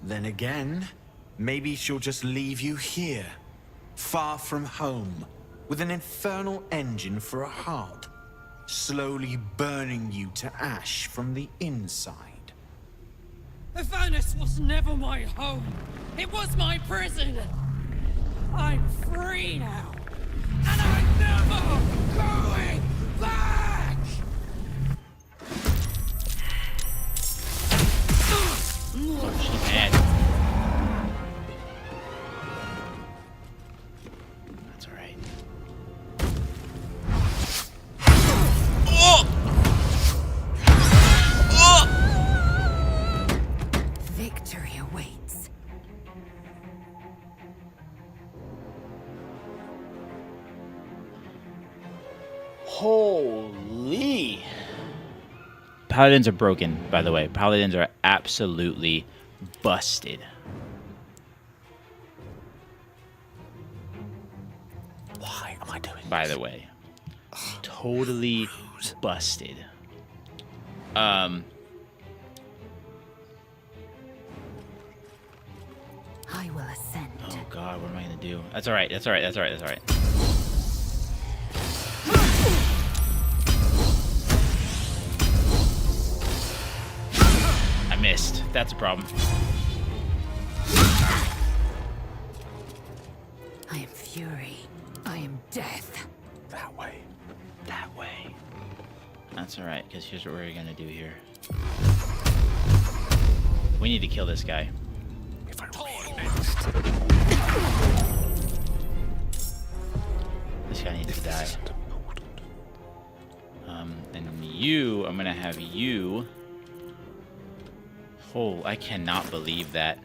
Then again, maybe she'll just leave you here, far from home, with an infernal engine for a heart, slowly burning you to ash from the inside. Avernus was never my home. It was my prison. I'm free now. And I'm never going back! She's mad. That's alright. Victory awaits. Holy. Paladins are broken, by the way. Paladins are absolutely busted. Why am I doing By the way. Totally busted. God, what am I gonna do? That's all right. That's all right. That's all right. That's all right. I missed. That's a problem. I am fury. I am death. That way. That way. That's all right, because here's what we're gonna do here. We need to kill this guy. If I This guy needs to die. And you, I'm gonna have you. Oh, I cannot believe that.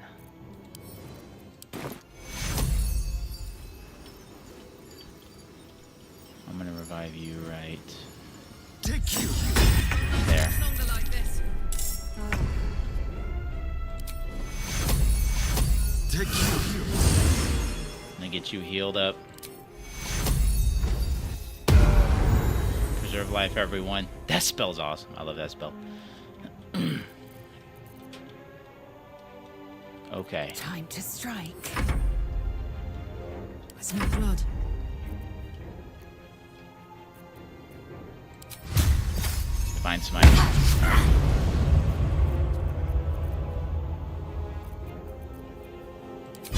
I'm gonna revive you right there. I'm gonna get you healed up. Preserve life, everyone. That spell's awesome. I love that spell. Okay. Time to strike. I smell blood. Divine Smite.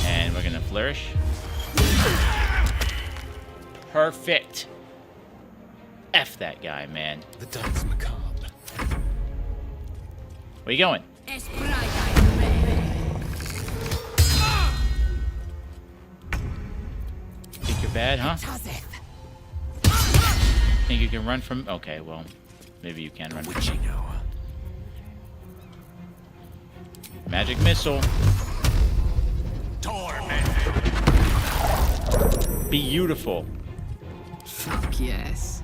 And we're gonna flourish. Perfect. F that guy, man. The dance macabre. Where you going? Think you're bad, huh? Think you can run from... Okay, well, maybe you can run from... Magic missile. Beautiful. Fuck yes.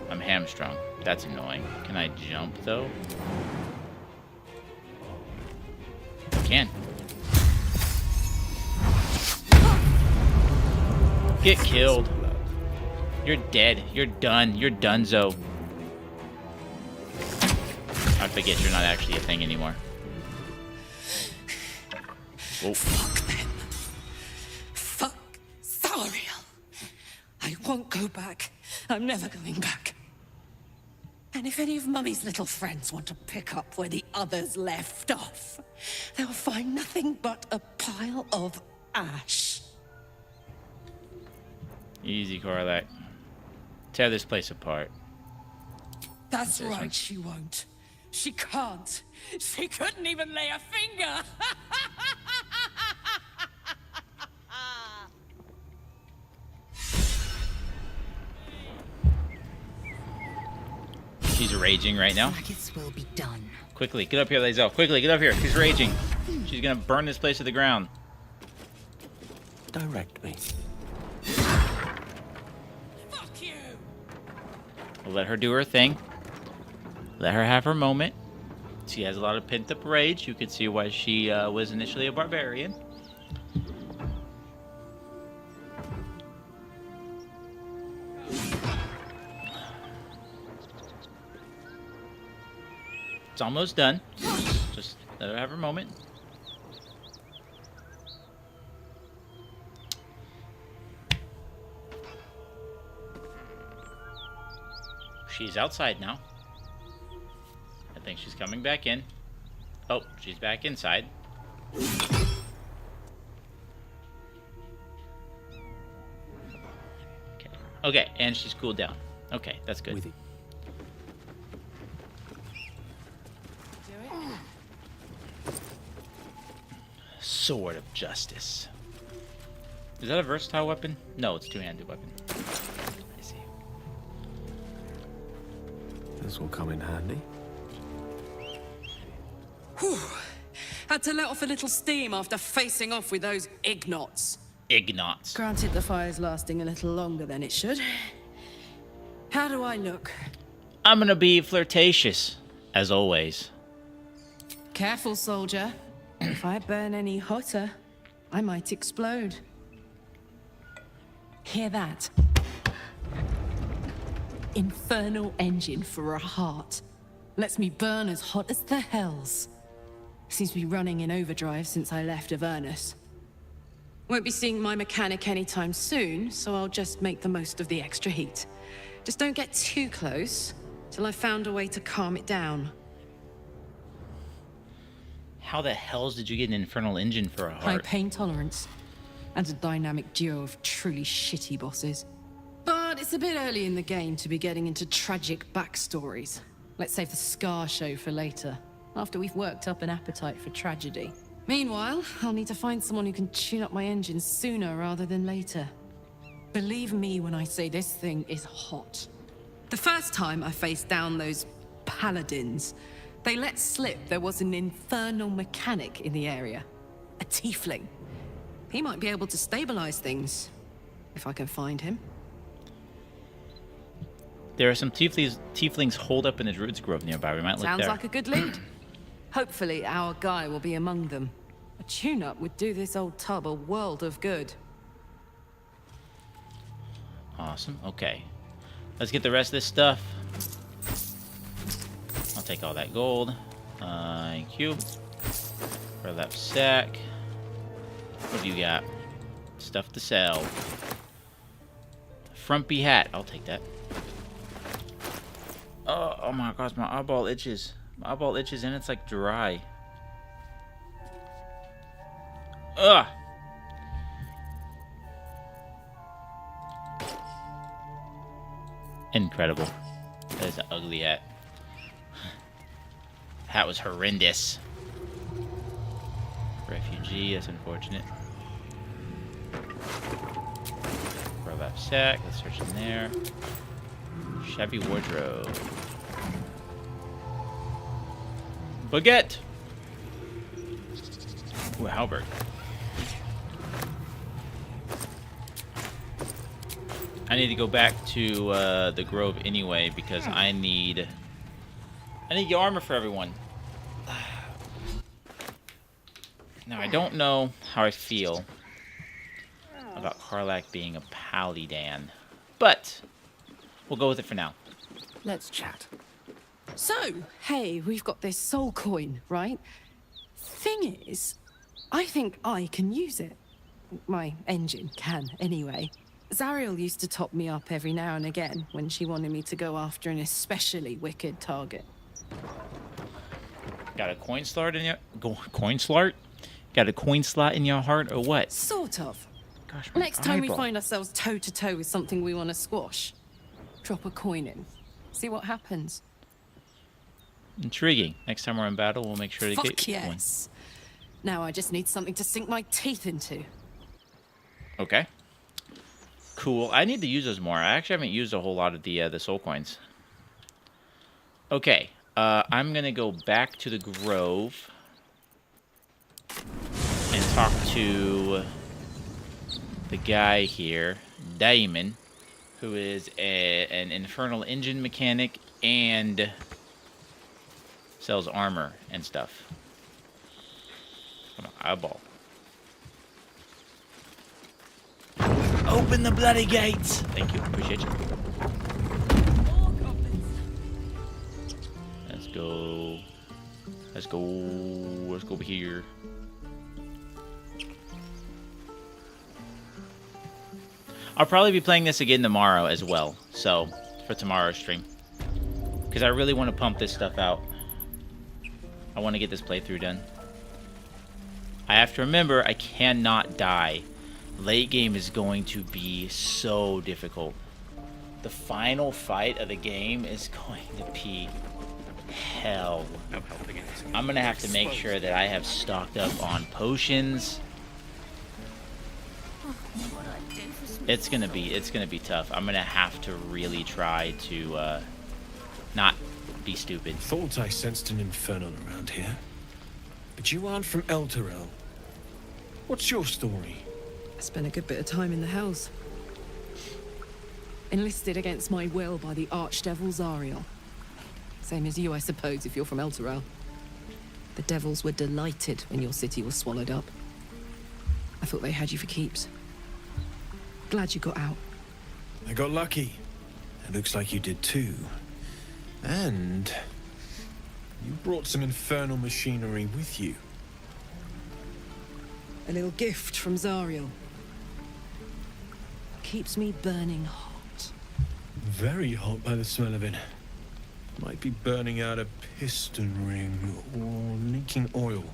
I'm hamstrung. That's annoying. Can I jump, though? I can. Get killed. You're dead. You're done. You're donezo. I forget you're not actually a thing anymore. Oh. Fuck them. Fuck Zariel. I won't go back. I'm never going back. And if any of Mummy's little friends want to pick up where the others left off, they'll find nothing but a pile of ash. Easy, Karlak. Tear this place apart. That's right, she won't. She can't. She couldn't even lay a finger. She's raging right now. Nuggets will be done. Quickly, get up here, Lae'zel. Quickly, get up here. She's raging. She's gonna burn this place to the ground. Direct me. Fuck you. We'll let her do her thing. Let her have her moment. She has a lot of pent-up rage. You could see why she was initially a barbarian. It's almost done. Just let her have her moment. She's outside now. I think she's coming back in. Oh, she's back inside. Okay. Okay, and she's cooled down. Okay, that's good. With it. Sword of Justice. Is that a versatile weapon? No, it's a two-handed weapon. I see. This will come in handy. Whew. Had to let off a little steam after facing off with those Ignots. Ignots. Granted, the fire's lasting a little longer than it should. How do I look? I'm gonna be flirtatious, as always. Careful, soldier. If I burn any hotter, I might explode. Hear that? Infernal engine for a heart. Lets me burn as hot as the hells. Seems to be running in overdrive since I left Avernus. Won't be seeing my mechanic anytime soon, so I'll just make the most of the extra heat. Just don't get too close till I've found a way to calm it down. How the hells did you get an infernal engine for a High heart? pain tolerance, and a dynamic duo of truly shitty bosses. But it's a bit early in the game to be getting into tragic backstories. Let's save the Scar show for later, after we've worked up an appetite for tragedy. Meanwhile, I'll need to find someone who can tune up my engine sooner rather than later. Believe me when I say this thing is hot. The first time I faced down those paladins, they let slip there was an infernal mechanic in the area. A tiefling. He might be able to stabilize things, if I can find him. There are some tieflings holed up in the Druid's Grove nearby. We might look there. Sounds like a good lead. Hopefully our guy will be among them. A tune-up would do this old tub a world of good. Awesome. Okay. Let's get the rest of this stuff. I'll take all that gold. Thank you. For that sack. What do you got? Stuff to sell. Frumpy hat. I'll take that. Oh my gosh, my eyeball itches. My eyeball itches and it's like dry. Ugh! Incredible. That is an ugly hat. Hat was horrendous. Refugee, that's unfortunate. Burlap sack, let's search in there. Shabby wardrobe. Baguette! Ooh, halberd. I need to go back to the Grove anyway because I need the armor for everyone. Now I don't know how I feel about Karlach being a Paladin, but we'll go with it for now. Let's chat. So, hey, we've got this soul coin, right? Thing is, I think I can use it. My engine can, anyway. Zariel used to top me up every now and again when she wanted me to go after an especially wicked target. Got a coin slot in your coin slot? Got a coin slot in your heart or what? Sort of. Gosh, my Next time we eyeball. find ourselves toe to toe with something we want to squash, drop a coin in. See what happens. Intriguing. Next time we're in battle, we'll make sure to Fuck get one. yes. Now I just need something to sink my teeth into. Okay. Cool. I need to use those more. I actually haven't used a whole lot of the soul coins. Okay. I'm gonna go back to the Grove and talk to the guy here, Damon, who is an infernal engine mechanic and sells armor and stuff. Come on, eyeball. Open the bloody gates! Thank you, appreciate you. Let's go. Let's go. Let's go over here. I'll probably be playing this again tomorrow as well, so for tomorrow's stream. Because I really want to pump this stuff out. I want to get this playthrough done. I have to remember I cannot die. Late game is going to be so difficult. The final fight of the game is going to be hell. I'm going to have to make sure that I have stocked up on potions. It's gonna be tough. I'm gonna have to really try to not be stupid. Thought I sensed an infernal around here. But you aren't from Elturel. What's your story? I spent a good bit of time in the Hells. Enlisted against my will by the Archdevil Zariel. Same as you, I suppose, if you're from Elturel. The devils were delighted when your city was swallowed up. I thought they had you for keeps. Glad you got out. I got lucky. It looks like you did too. And You brought some infernal machinery with you. A little gift from Zariel. Keeps me burning hot. Very hot by the smell of it. Might be burning out a piston ring or leaking oil.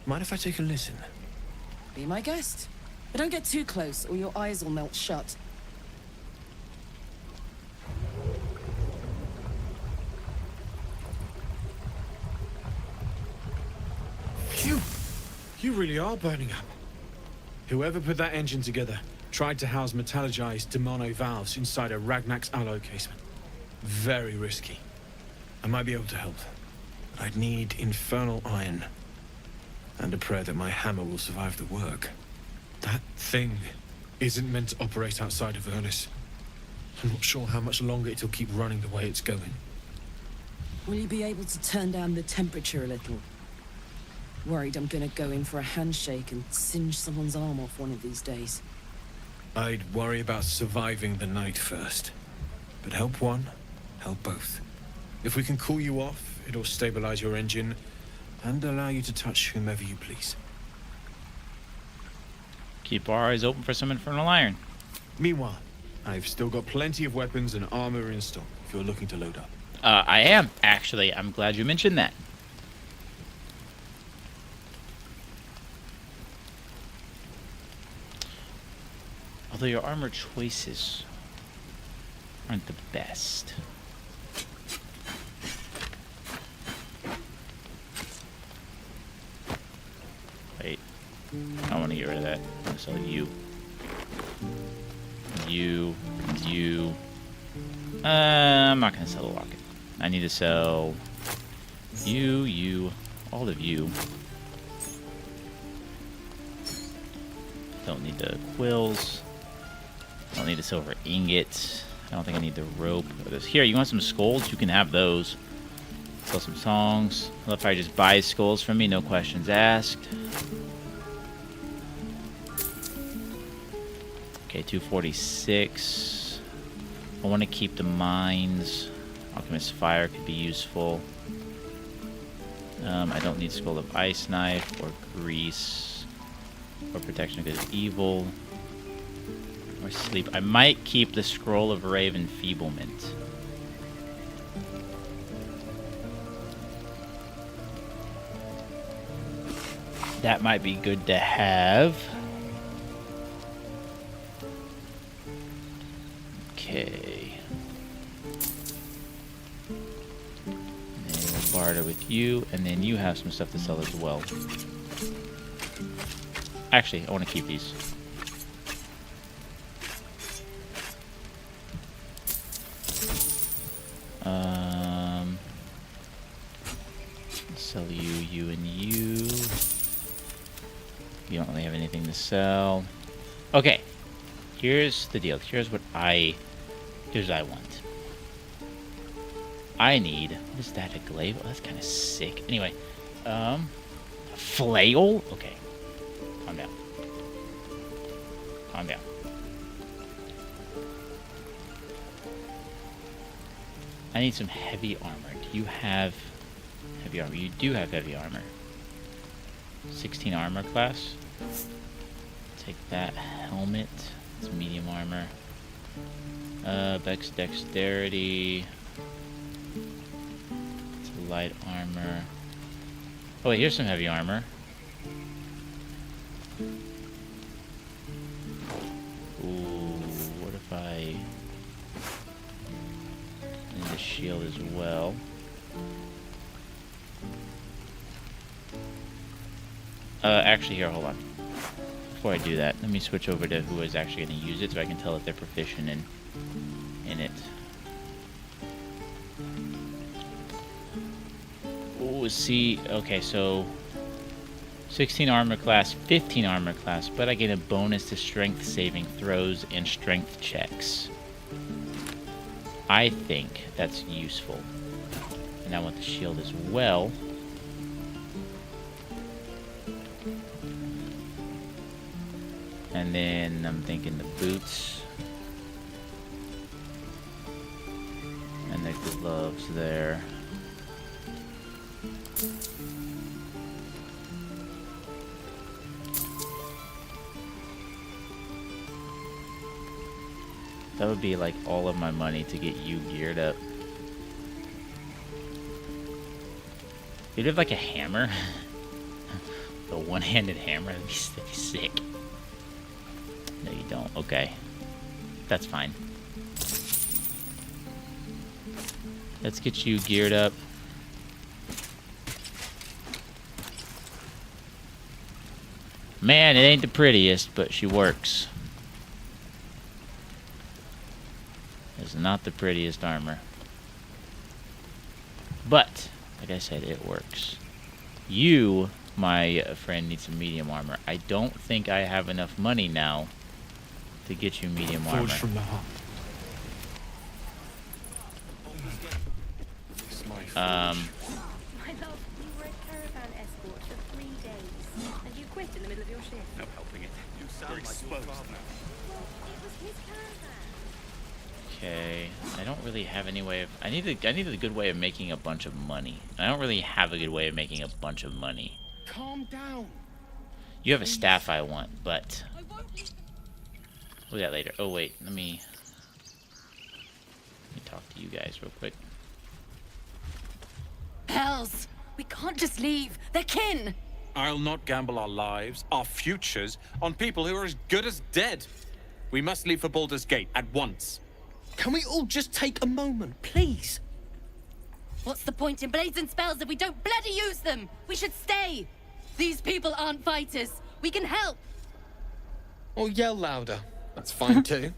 Mind if I take a listen? Be my guest. But don't get too close or your eyes will melt shut. Phew! You really are burning up. Whoever put that engine together tried to house metallurgized Demono valves inside a Ragnak's alloy casement. Very risky. I might be able to help. I'd need infernal iron. And a prayer that my hammer will survive the work. That thing isn't meant to operate outside of Ernest. I'm not sure how much longer it'll keep running the way it's going. Will you be able to turn down the temperature a little? Worried I'm gonna go in for a handshake and singe someone's arm off one of these days. I'd worry about surviving the night first. But help one, help both. If we can cool you off, it'll stabilize your engine and allow you to touch whomever you please. Keep our eyes open for some infernal iron. Meanwhile, I've still got plenty of weapons and armor in stock if you're looking to load up. I am, actually. I'm glad you mentioned that. Although your armor choices aren't the best. Wait. I want to get rid of that. I'm going to sell you. You. I'm not going to sell the locket. I need to sell you, all of you. Don't need the quills. Don't need a silver ingot. I don't think I need the rope. Here, you want some skulls? You can have those. Sell some songs. Well, if I just buy skulls from me, no questions asked. Okay, 246. I want to keep the mines. Alchemist's Fire could be useful. I don't need Skull of Ice Knife or Grease or Protection Against Evil or Sleep. I might keep the Scroll of Rave Enfeeblement. That might be good to have. Okay. And then we'll barter with you, and then you have some stuff to sell as well. Actually, I want to keep these. Sell you, and you. You don't really have anything to sell. Okay. Here's the deal. Here's what I want. I need... What is that? A glaive? Oh, that's kind of sick. Anyway. Flail? Okay. Calm down. Calm down. I need some heavy armor. Do you have heavy armor? You do have heavy armor. 16 armor class. Take that helmet. It's medium armor. Bex dexterity. It's light armor. Oh wait, here's some heavy armor. Ooh, what if I need the shield as well? Actually, here, hold on. Before I do that, let me switch over to who is actually going to use it so I can tell if they're proficient in it. Oh, see, okay, so 16 armor class, 15 armor class, but I get a bonus to strength saving throws and strength checks. I think that's useful. And I want the shield as well. And then I'm thinking the boots. And the gloves there. That would be like all of my money to get you geared up. You'd have like a hammer. A one-handed hammer. That'd be sick. No, you don't. Okay. That's fine. Let's get you geared up. Man, it ain't the prettiest, but she works. It's not the prettiest armor. But, like I said, it works. You, my friend, need some medium armor. I don't think I have enough money now to get you medium armor. Forged from the heart. My love, you were a caravan escort for 3 days, and you quit in the middle of your shift. No helping it. You sound like exposed now. Well, it was his caravan. Okay, I don't really have any way of... I need a good way of making a bunch of money. I don't really have a good way of making a bunch of money. Calm down. You have a staff I want, but... We'll do that later. Oh, wait, let me talk to you guys real quick. Hells! We can't just leave. They're kin! I'll not gamble our lives, our futures, on people who are as good as dead. We must leave for Baldur's Gate at once. Can we all just take a moment, please? What's the point in blades and spells if we don't bloody use them? We should stay! These people aren't fighters. We can help! Or yell louder. That's fine too.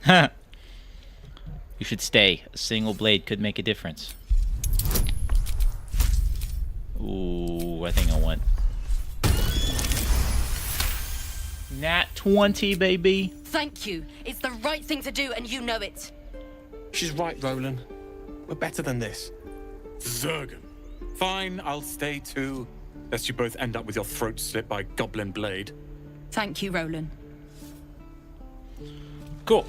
You should stay. A single blade could make a difference. Ooh, I think I went. Nat 20, baby. Thank you. It's the right thing to do, and you know it. She's right, Roland. We're better than this. Zergan. Fine, I'll stay too. Lest you both end up with your throat slit by Goblin Blade. Thank you, Roland. Cool.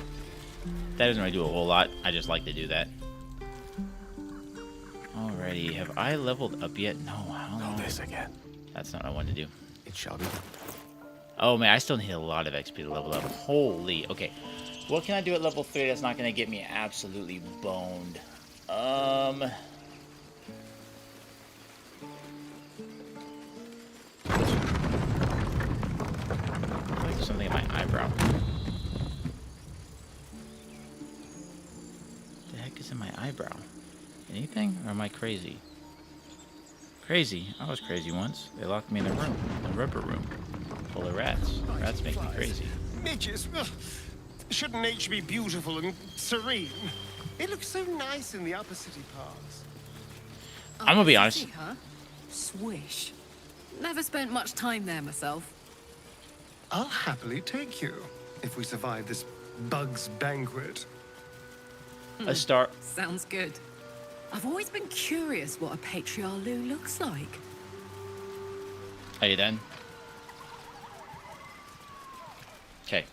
That doesn't really do a whole lot. I just like to do that. Alrighty, have I leveled up yet? No, how long? This again. That's not what I wanted to do. It shall be done. Oh man, I still need a lot of XP to level up. Holy, okay. What can I do at level 3 that's not going to get me absolutely boned? There's something in my eyebrow. What the heck is in my eyebrow? Anything? Or am I crazy? Crazy? I was crazy once. They locked me in a room. A rubber room. Full of rats. Rats make me crazy. Midges. Ugh. Shouldn't nature be beautiful and serene? It looks so nice in the upper city parts. I'm gonna be honest. City, huh? Swish. Never spent much time there myself. I'll happily take you if we survive this bug's banquet. A star. Sounds good. I've always been curious what a patriarch looks like. Are you done? Okay.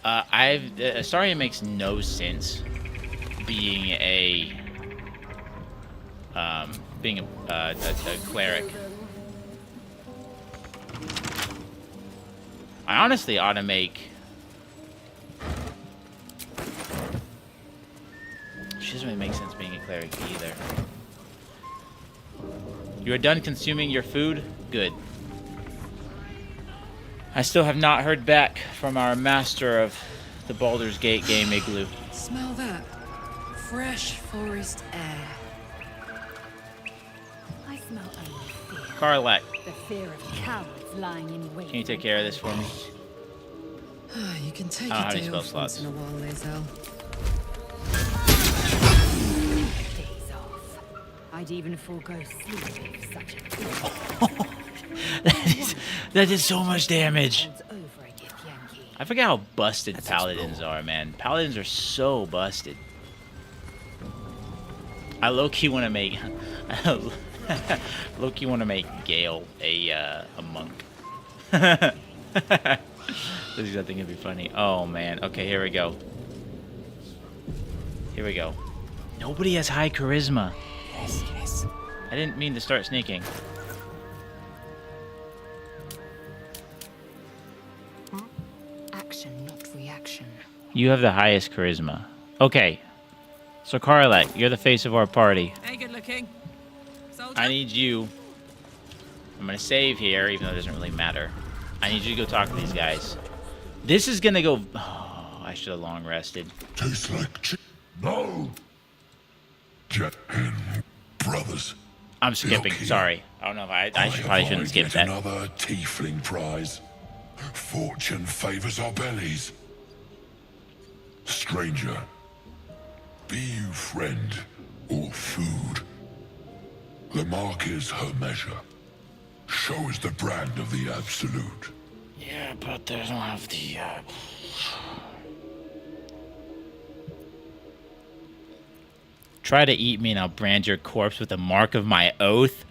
Astaria makes no sense being a cleric. I honestly ought to make... She doesn't really make sense being a cleric either. You are done consuming your food? Good. I still have not heard back from our master of the Baldur's Gate game, Igloo. Smell that. Fresh forest air. I smell only fear. Karlak, The fear of cowards lying in wait. can you take care of this for me? You can take How a do you day spell off slots? once in a while, Lae'zel. Days off. I'd even forego sleep if such a that is so much damage. holds over a gift Yankee. I forget how busted paladins are, man. Paladins are so busted. I low-key want to make... low-key want to make Gale a monk. I think it'd be funny. Oh, man. Okay, here we go. Here we go. Nobody has high charisma. Yes, yes. I didn't mean to start sneaking. Action, not reaction. You have the highest charisma. Okay. So, Karlak, you're the face of our party. Hey, good looking. Soldier? I need you. I'm going to save here, even though it doesn't really matter. I need you to go talk to these guys. This is going to go... Oh, I should have long rested. Tastes like no. Jet and brothers. I'm skipping. Sorry. I don't know if I probably shouldn't skip that. Another tiefling prize. Fortune favors our bellies. Stranger, be you friend or food. The mark is her measure. Show is the brand of the absolute. Yeah, but they don't have the... Try to eat me and I'll brand your corpse with the mark of my oath.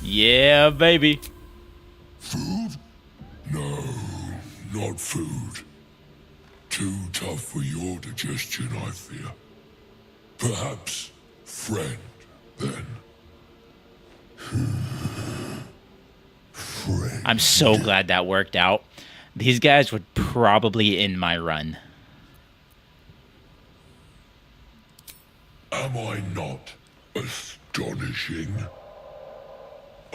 Yeah, baby. Food? No, not food. Too tough for your digestion, I fear. Perhaps friend, then. Friend. I'm so glad that worked out. These guys would probably end my run. Am I not astonishing?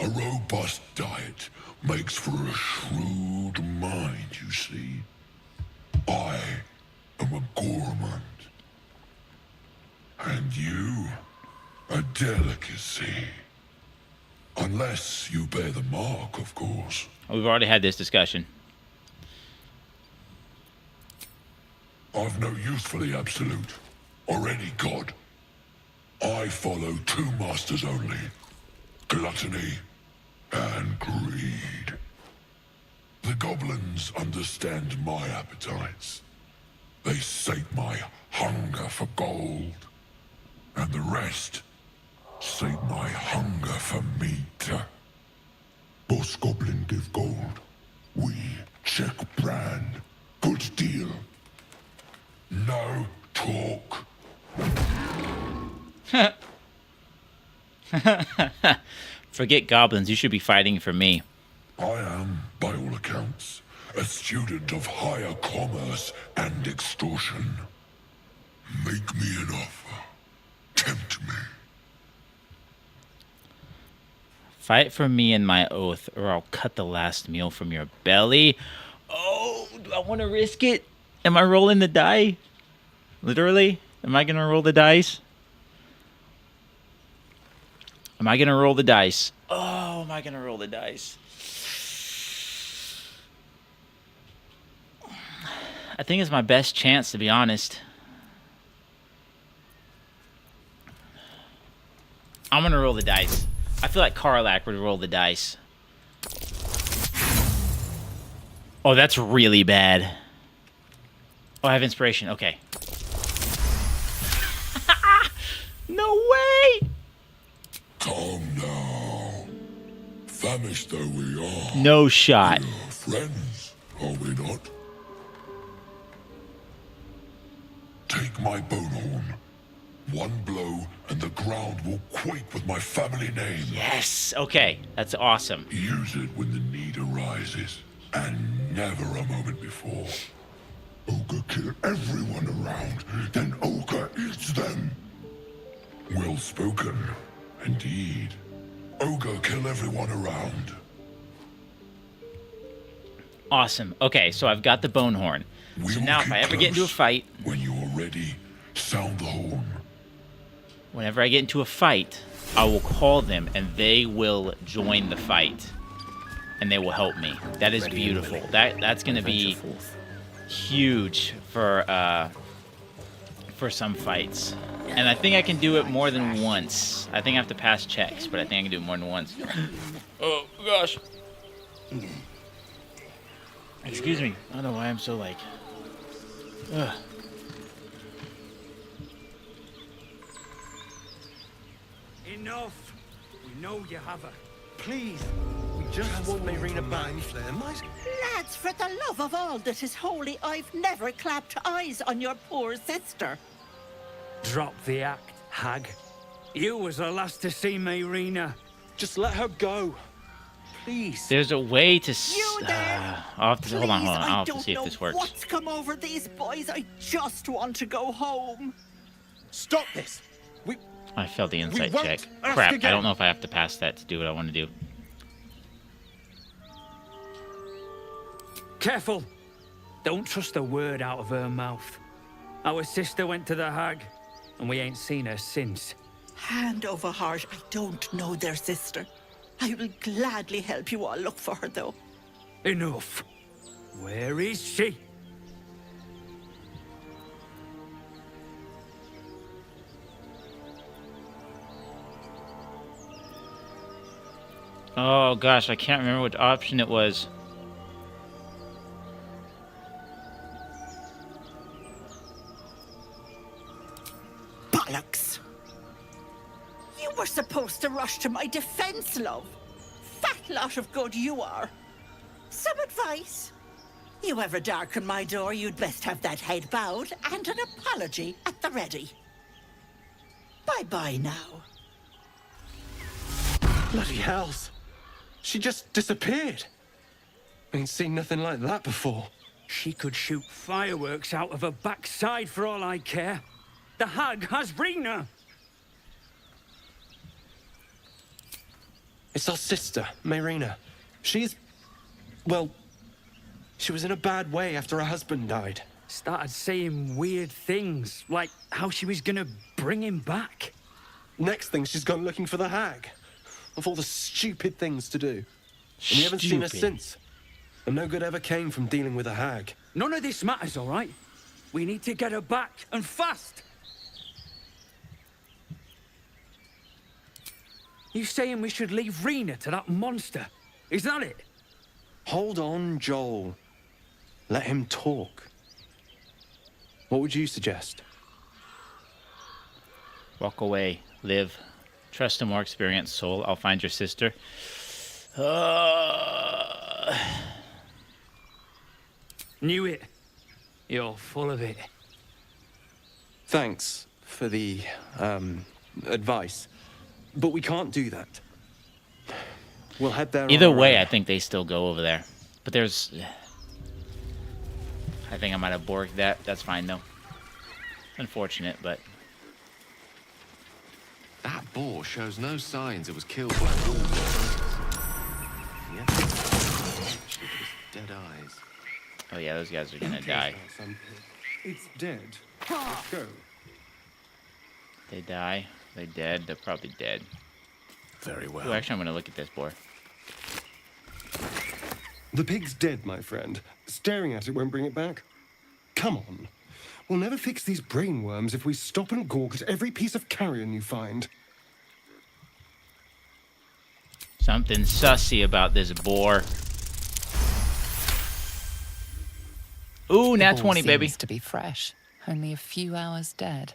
A robust diet makes for a shrewd mind, you see. I am a gourmand. And you, a delicacy. Unless you bear the mark, of course. We've already had this discussion. I've no use for the absolute, or any god. I follow two masters only. Gluttony and greed. The goblins understand my appetites. They sate my hunger for gold. And the rest sate my hunger for meat. Boss goblin give gold. We check brand. Good deal. No talk. Forget goblins. You should be fighting for me. I am, by all accounts, a student of higher commerce and extortion. Make me an offer. Tempt me. Fight for me and my oath, or I'll cut the last meal from your belly. Oh, do I want to risk it? Am I rolling the die? Literally? Am I going to roll the dice? Am I going to roll the dice? Oh, am I going to roll the dice? I think it's my best chance, to be honest. I'm going to roll the dice. I feel like Karlak would roll the dice. Oh, that's really bad. Oh, I have inspiration. Okay. No way! Calm now. Famished though we are. No shot. We are friends, are we not? Take my bone horn. One blow, and the ground will quake with my family name. Yes. Okay. That's awesome. Use it when the need arises, and never a moment before. Ogre kill everyone around, then Ogre eats them. Well spoken, indeed. Ogre kill everyone around. Awesome. Okay, so I've got the bone horn. So now if I ever get into a fight... When you are ready, sound the horn. Whenever I get into a fight, I will call them and they will join the fight. And they will help me. That is beautiful. That's going to be huge for some fights. And I think I can do it more than once. I think I have to pass checks, but I think I can do it more than once. Oh, gosh. Excuse me. I don't know why I'm so like... Ugh. Enough. We know you have her. Please, we just want Mayrina back. Lads, for the love of all that is holy, I've never clapped eyes on your poor sister. Drop the act, hag. You was the last to see Mayrina. Just let her go. Please. There's a way to... I'll have to... Please, hold on. I I'll have to don't see if know this works. what's come over these boys. I just want to go home. Stop this. I failed the insight won't check. ask Crap, I again. don't know if I have to pass that to do what I want to do. Careful! Don't trust a word out of her mouth. Our sister went to the hag, and we ain't seen her since. Hand over heart, I don't know their sister. I will gladly help you all look for her, though. Enough. Where is she? Oh gosh, I can't remember which option it was. Bollocks! You were supposed to rush to my defense, love. Fat lot of good you are. Some advice? You ever darken my door, you'd best have that head bowed and an apology at the ready. Bye-bye now. Bloody hells. She just disappeared. Ain't seen nothing like that before. She could shoot fireworks out of her backside for all I care. The hag has Rena. It's our sister, Mayrina. She's... well... she was in a bad way after her husband died. Started saying weird things, like how she was gonna bring him back. Next thing, she's gone looking for the hag. Of all the stupid things to do. And we haven't seen her since. And no good ever came from dealing with a hag. None of this matters, all right? We need to get her back, and fast! You saying we should leave Rena to that monster? Is that it? Hold on, Joel. Let him talk. What would you suggest? Walk away. Live. Trust a more experienced soul. I'll find your sister. Knew it. You're full of it. Thanks for the, advice. But we can't do that. We'll head there. Either way, I think they still go over there. But there's... I think I might have borked that. That's fine, though. Unfortunate, but... That boar shows no signs it was killed by wolves. Yeah. Dead eyes. Oh yeah, those guys are gonna die. It's dead. Let's go. They die. They dead. They're probably dead. Very well. Ooh, actually, I'm gonna look at this boar. The pig's dead, my friend. Staring at it won't bring it back. Come on. We'll never fix these brainworms if we stop and gawk at every piece of carrion you find. Something sussy about this boar. Ooh, nat 20, baby. Seems to be fresh. Only a few hours dead.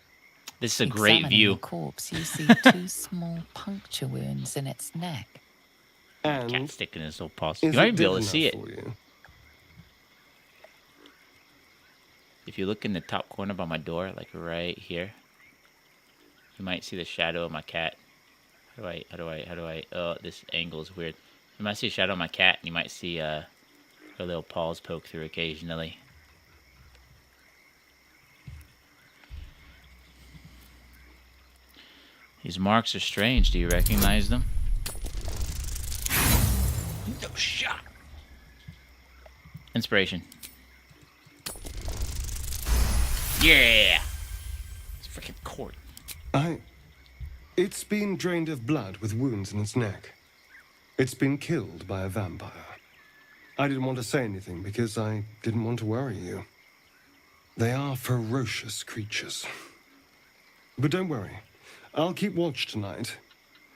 This is a great Examining view. the corpse, you see two small puncture wounds in its neck. And cat sticking his little paws. is You might it be able to dead see it. enough for you? If you look in the top corner by my door, like right here, you might see the shadow of my cat. How do I, oh, this angle is weird. You might see a shadow of my cat, and you might see her little paws poke through occasionally. These marks are strange. Do you recognize them? No shot. Inspiration. Yeah! It's freaking cord. It's been drained of blood with wounds in its neck. It's been killed by a vampire. I didn't want to say anything because I didn't want to worry you. They are ferocious creatures. But don't worry. I'll keep watch tonight.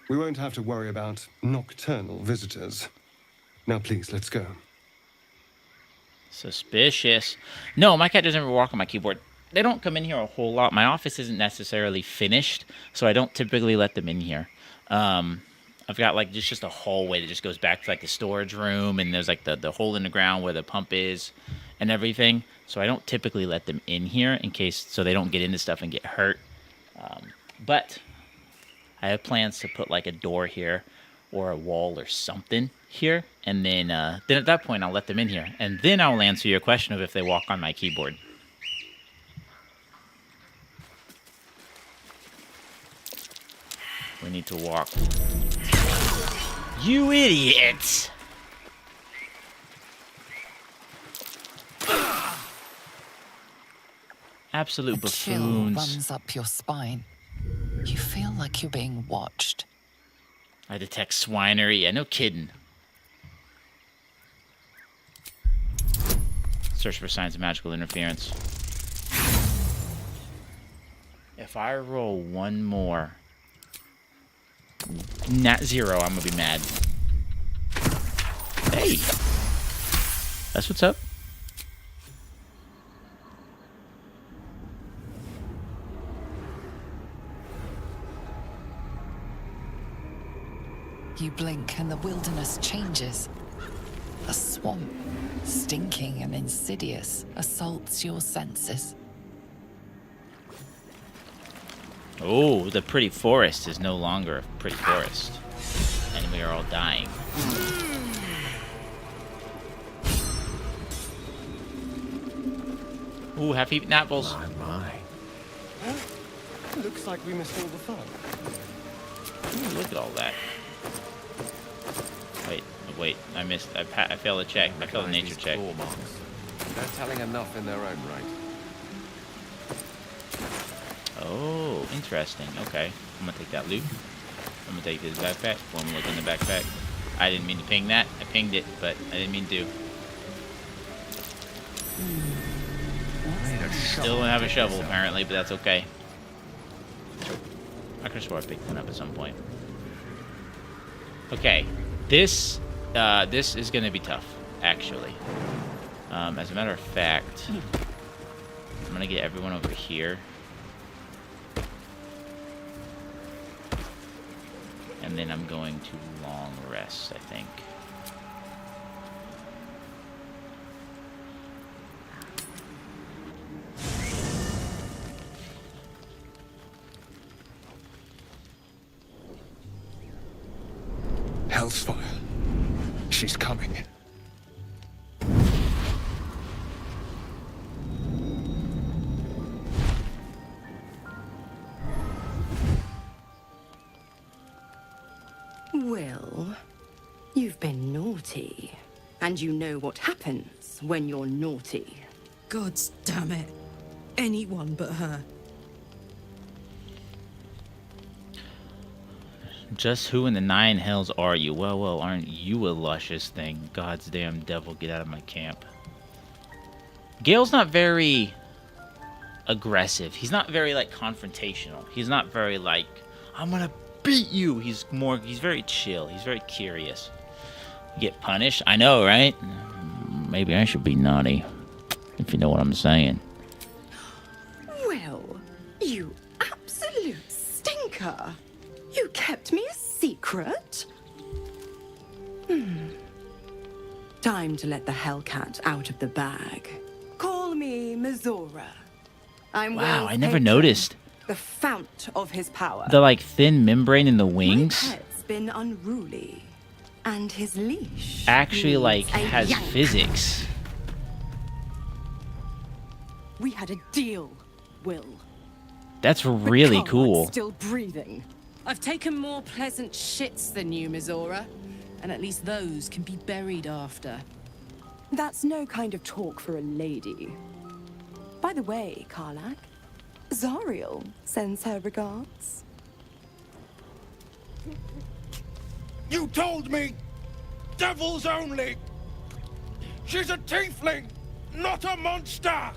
We won't have to worry about nocturnal visitors. Now please, let's go. Suspicious. No, my cat doesn't ever walk on my keyboard. They don't come in here a whole lot. My office isn't necessarily finished, so I don't typically let them in here. I've got like just a hallway that just goes back to like the storage room, and there's like the hole in the ground where the pump is and everything. So I don't typically let them in here in case so they don't get into stuff and get hurt. But I have plans to put like a door here or a wall or something here, and then at that point I'll let them in here, and then I will answer your question of if they walk on my keyboard. We need to walk. You idiot! Absolute A chill buffoons. runs up your spine. You feel like you're being watched. I detect swinery. Yeah, no kidding. Search for signs of magical interference. If I roll one more, not 0, I'm gonna be mad. Hey, that's what's up. You blink and the wilderness changes. A swamp, stinking and insidious, assaults your senses. Oh, the pretty forest is no longer a pretty forest. And we are all dying. Ooh, half-eaten apples. My. Looks like we missed all the fun. Ooh, look at all that. Wait, I missed. I failed a check. I failed a nature check. Claw marks. They're telling enough in their own right. Oh, interesting. Okay, I'm gonna take that loot. I'm gonna take this backpack. One look in the backpack. I didn't mean to ping that. I pinged it, but I didn't mean to. Still don't have a shovel apparently, but that's okay. I could have swore I picked one up at some point. Okay, this is gonna be tough, actually. As a matter of fact, I'm gonna get everyone over here. And then I'm going to long rest, I think. Hell's fire. She's coming. Well, you've been naughty. And you know what happens when you're naughty. God damn it. Anyone but her. Just who in the 9 hells are you? Well, aren't you a luscious thing? God's damn devil, get out of my camp. Gale's not very aggressive. He's not very, like, confrontational. He's not very, like, I'm gonna beat you. He's very chill. He's very curious. Get punished? I know, right? Maybe I should be naughty, if you know what I'm saying. Well, you absolute stinker. You kept me a secret? Time to let the Hellcat out of the bag. Call me Mizora. I'm Wow, Will's I never patron, noticed. the fount of his power. The, like, thin membrane in the wings My pet's been unruly, and his leash actually, needs like, a has yank. physics. We had a deal, Will. That's really Cartwright's cool. Still breathing. I've taken more pleasant shits than you, Mizora. And at least those can be buried after. That's no kind of talk for a lady. By the way, Karlak, Zariel sends her regards. You told me! Devils only! She's a tiefling, not a monster!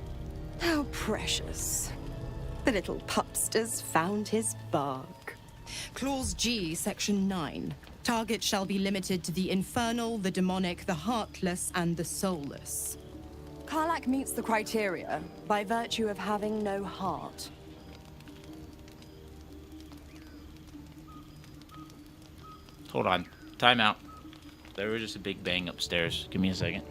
How precious. The little pupster's found his bark. Clause G, Section 9. Target shall be limited to the infernal, the demonic, the heartless, and the soulless. Karlak meets the criteria by virtue of having no heart. Hold on. Time out. There was just a big bang upstairs. Give me a second.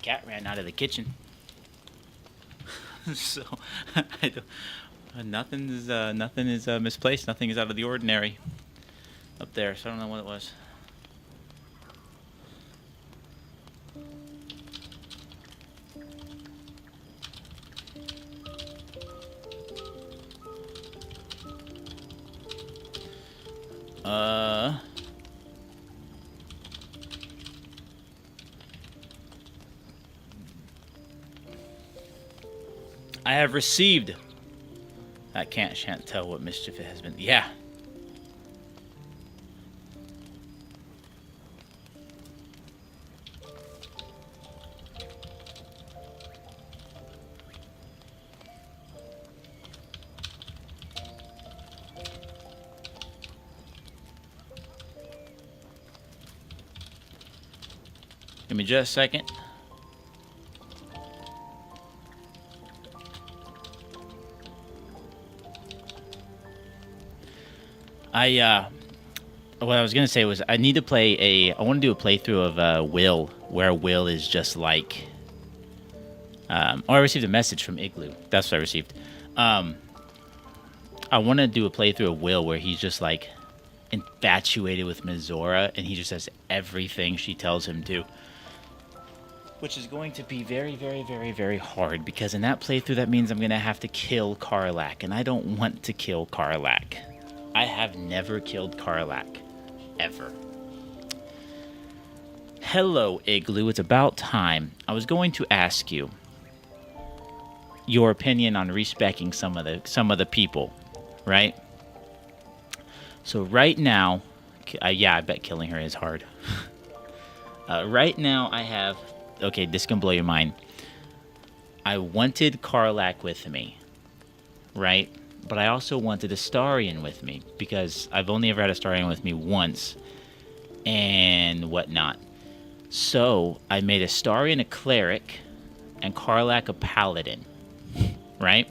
cat ran out of the kitchen. So I don't, nothing is misplaced. Nothing is out of the ordinary up there. So I don't know what it was. I have shan't tell what mischief it has been. Yeah. Give me just a second. What I was gonna say was I need to play I want to do a playthrough of Will, where Will is just like, I received a message from Igloo. That's what I received. I want to do a playthrough of Will where he's just like infatuated with Mizora and he just does everything she tells him to, which is going to be very, very, very, very hard because in that playthrough that means I'm gonna have to kill Karlach, and I don't want to kill Karlach. I have never killed Karlach, ever. Hello, Igloo. It's about time. I was going to ask you your opinion on respecking some of the people, right? So right now, yeah, I bet killing her is hard. Right now, I have. Okay, this can blow your mind. I wanted Karlach with me, right? But I also wanted Astarion with me, because I've only ever had Astarion with me once, and whatnot. So, I made Astarion a cleric, and Karlach a paladin, right?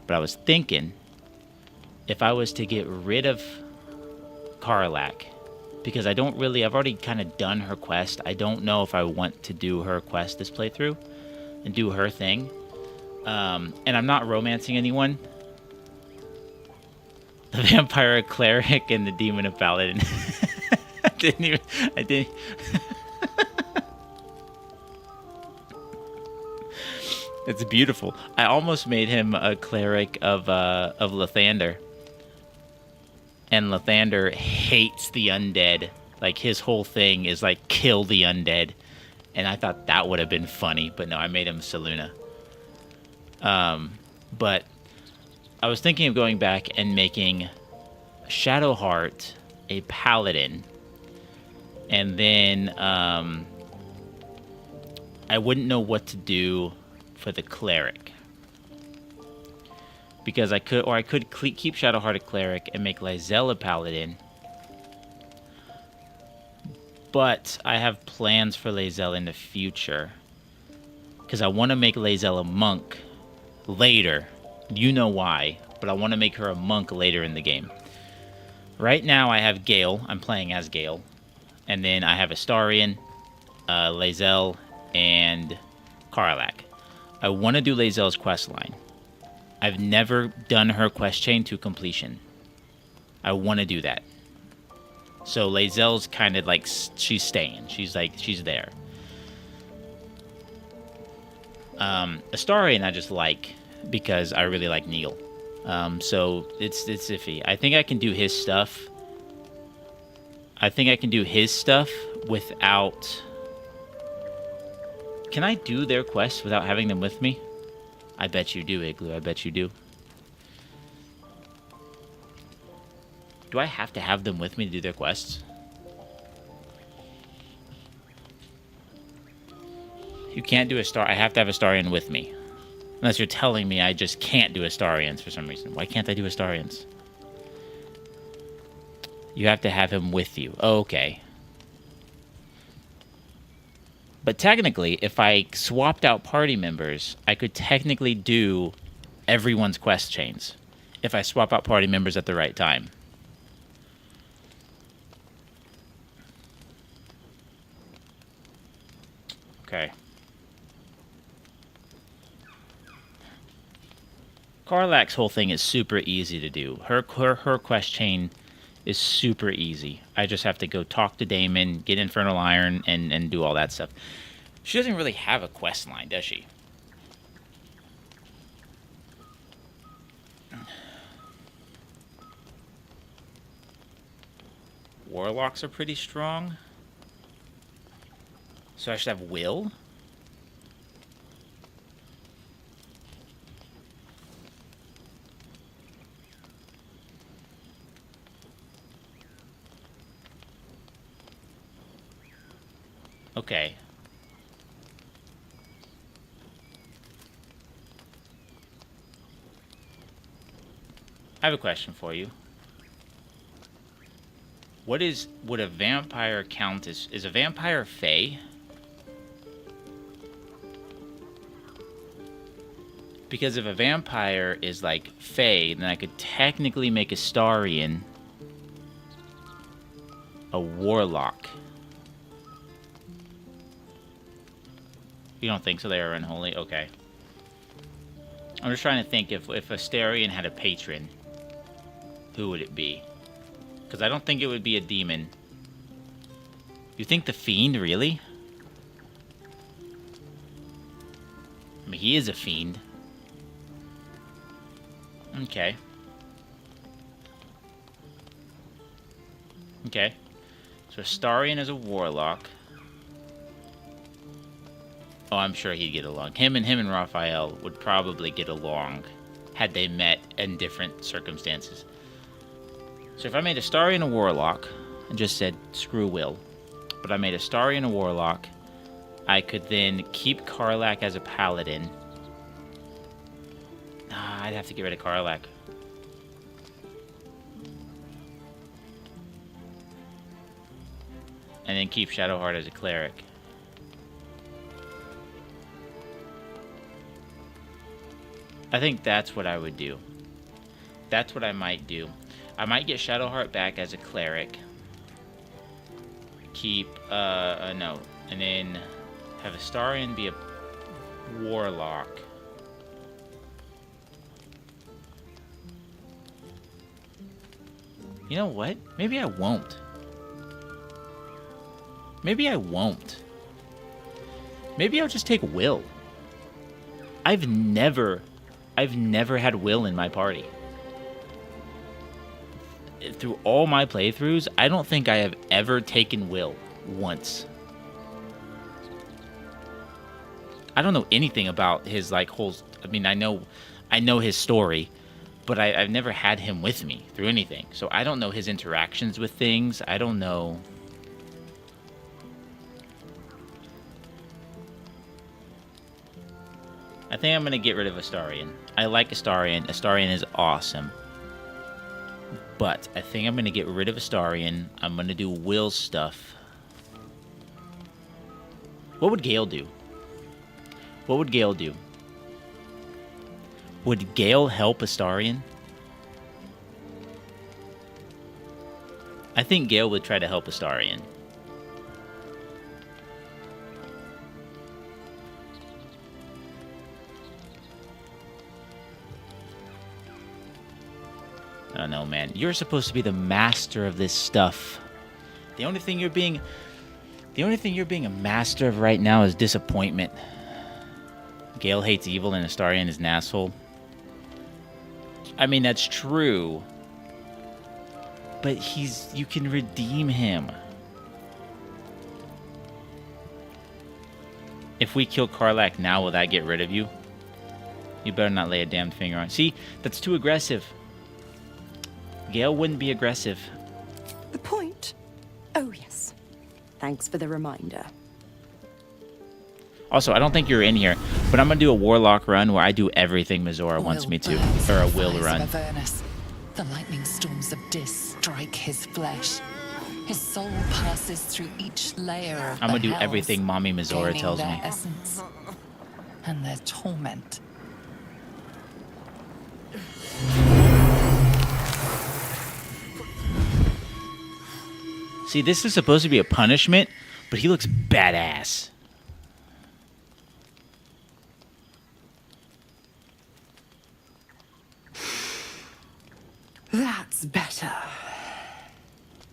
But I was thinking, if I was to get rid of Karlach, because I've already kind of done her quest, I don't know if I want to do her quest this playthrough, and do her thing, and I'm not romancing anyone. The vampire cleric and the demon of paladin. I didn't. It's beautiful. I almost made him a cleric of Lathander. And Lathander hates the undead. Like, his whole thing is, like, kill the undead. And I thought that would have been funny. But no, I made him Selûne. But I was thinking of going back and making Shadowheart a paladin. And then I wouldn't know what to do for the cleric. Because I could keep Shadowheart a cleric and make Lae'zel a paladin. But I have plans for Lae'zel in the future. Because I want to make Lae'zel a monk later. You know why, but I want to make her a monk later in the game. Right now I have Gale. I'm playing as Gale. And then I have Astarion, Lae'zel, and Karlach. I want to do Lae'zel's questline. I've never done her quest chain to completion. I want to do that. So Lae'zel's kind of like, she's staying. She's there. Astarion I just like, because I really like Neil. So it's iffy. I think I can do his stuff. Without... Can I do their quests without having them with me? I bet you do, Igloo. I bet you do. Do I have to have them with me to do their quests? You can't do I have to have Astarion with me. Unless you're telling me I just can't do Astarions for some reason. Why can't I do Astarions? You have to have him with you. Oh, okay. But technically, if I swapped out party members, I could technically do everyone's quest chains. If I swap out party members at the right time. Okay. Karlak's whole thing is super easy to do. Her quest chain is super easy. I just have to go talk to Damon, get Infernal Iron, and do all that stuff. She doesn't really have a quest line, does she? Warlocks are pretty strong. So I should have Will? Okay. I have a question for you. Would a vampire count as... Is a vampire Fae? Because if a vampire is like Fae, then I could technically make Astarion a warlock. You don't think so? They are unholy? Okay. I'm just trying to think if Astarion had a patron, who would it be? Because I don't think it would be a demon. You think the Fiend, really? I mean, he is a fiend. Okay. Okay. So Astarion is a warlock. Oh, I'm sure he'd get along. Him and Raphael would probably get along had they met in different circumstances. So if I made Astarion a warlock and just said, screw Will, but I made Astarion a warlock, I could then keep Karlak as a paladin. I'd have to get rid of Karlak. And then keep Shadowheart as a cleric. I think that's what I would do. That's what I might do. I might get Shadowheart back as a cleric. Keep, no. And then have Astarion be a warlock. You know what? Maybe I won't. Maybe I won't. Maybe I'll just take Will. I've never had Will in my party. Through all my playthroughs, I don't think I have ever taken Will once. I don't know anything about his like whole... I mean, I know his story, but I've never had him with me through anything. So I don't know his interactions with things. I don't know... I think I'm going to get rid of Astarion. I like Astarion. Astarion is awesome. But I think I'm going to get rid of Astarion. I'm going to do Will's stuff. What would Gale do? What would Gale do? Would Gale help Astarion? I think Gale would try to help Astarion. I don't know, man. You're supposed to be the master of this stuff. The only thing you're being a master of right now is disappointment. Gale hates evil and Astarion is an asshole. I mean, that's true. But you can redeem him. If we kill Karlak now, will that get rid of you? You better not lay a damn finger on. See, that's too aggressive. Gale wouldn't be aggressive. The point? Oh, yes. Thanks for the reminder. Also, I don't think you're in here, but I'm going to do a Warlock run where I do everything Mizora wants me to. Or a Will run. The lightning storms of Dis strike his flesh. His soul passes through each layer of I'm going to do everything Mommy Mizora tells me. Essence and their torment. See, this is supposed to be a punishment, but he looks badass. That's better.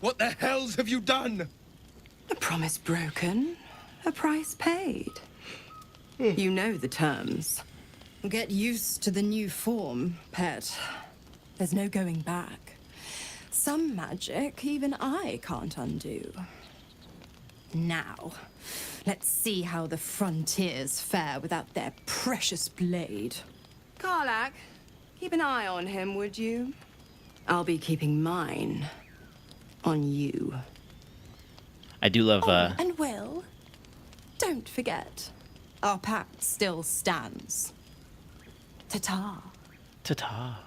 What the hells have you done? A promise broken, a price paid. You know the terms. Get used to the new form, pet. There's no going back. Some magic even I can't undo. Now, let's see how the frontiers fare without their precious blade. Karlak, keep an eye on him, would you? I'll be keeping mine on you. I do love, And Will, don't forget, our pact still stands. Ta-ta. Ta-ta.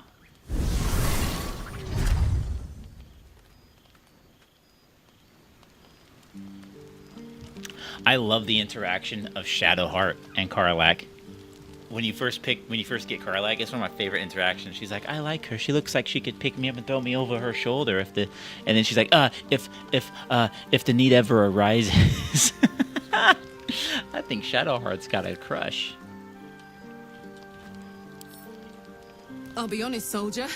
I love the interaction of Shadowheart and Karlak. When you first get Karlak, it's one of my favorite interactions. She's like, I like her. She looks like she could pick me up and throw me over her shoulder and then she's like, if the need ever arises. I think Shadowheart's got a crush. I'll be honest, soldier.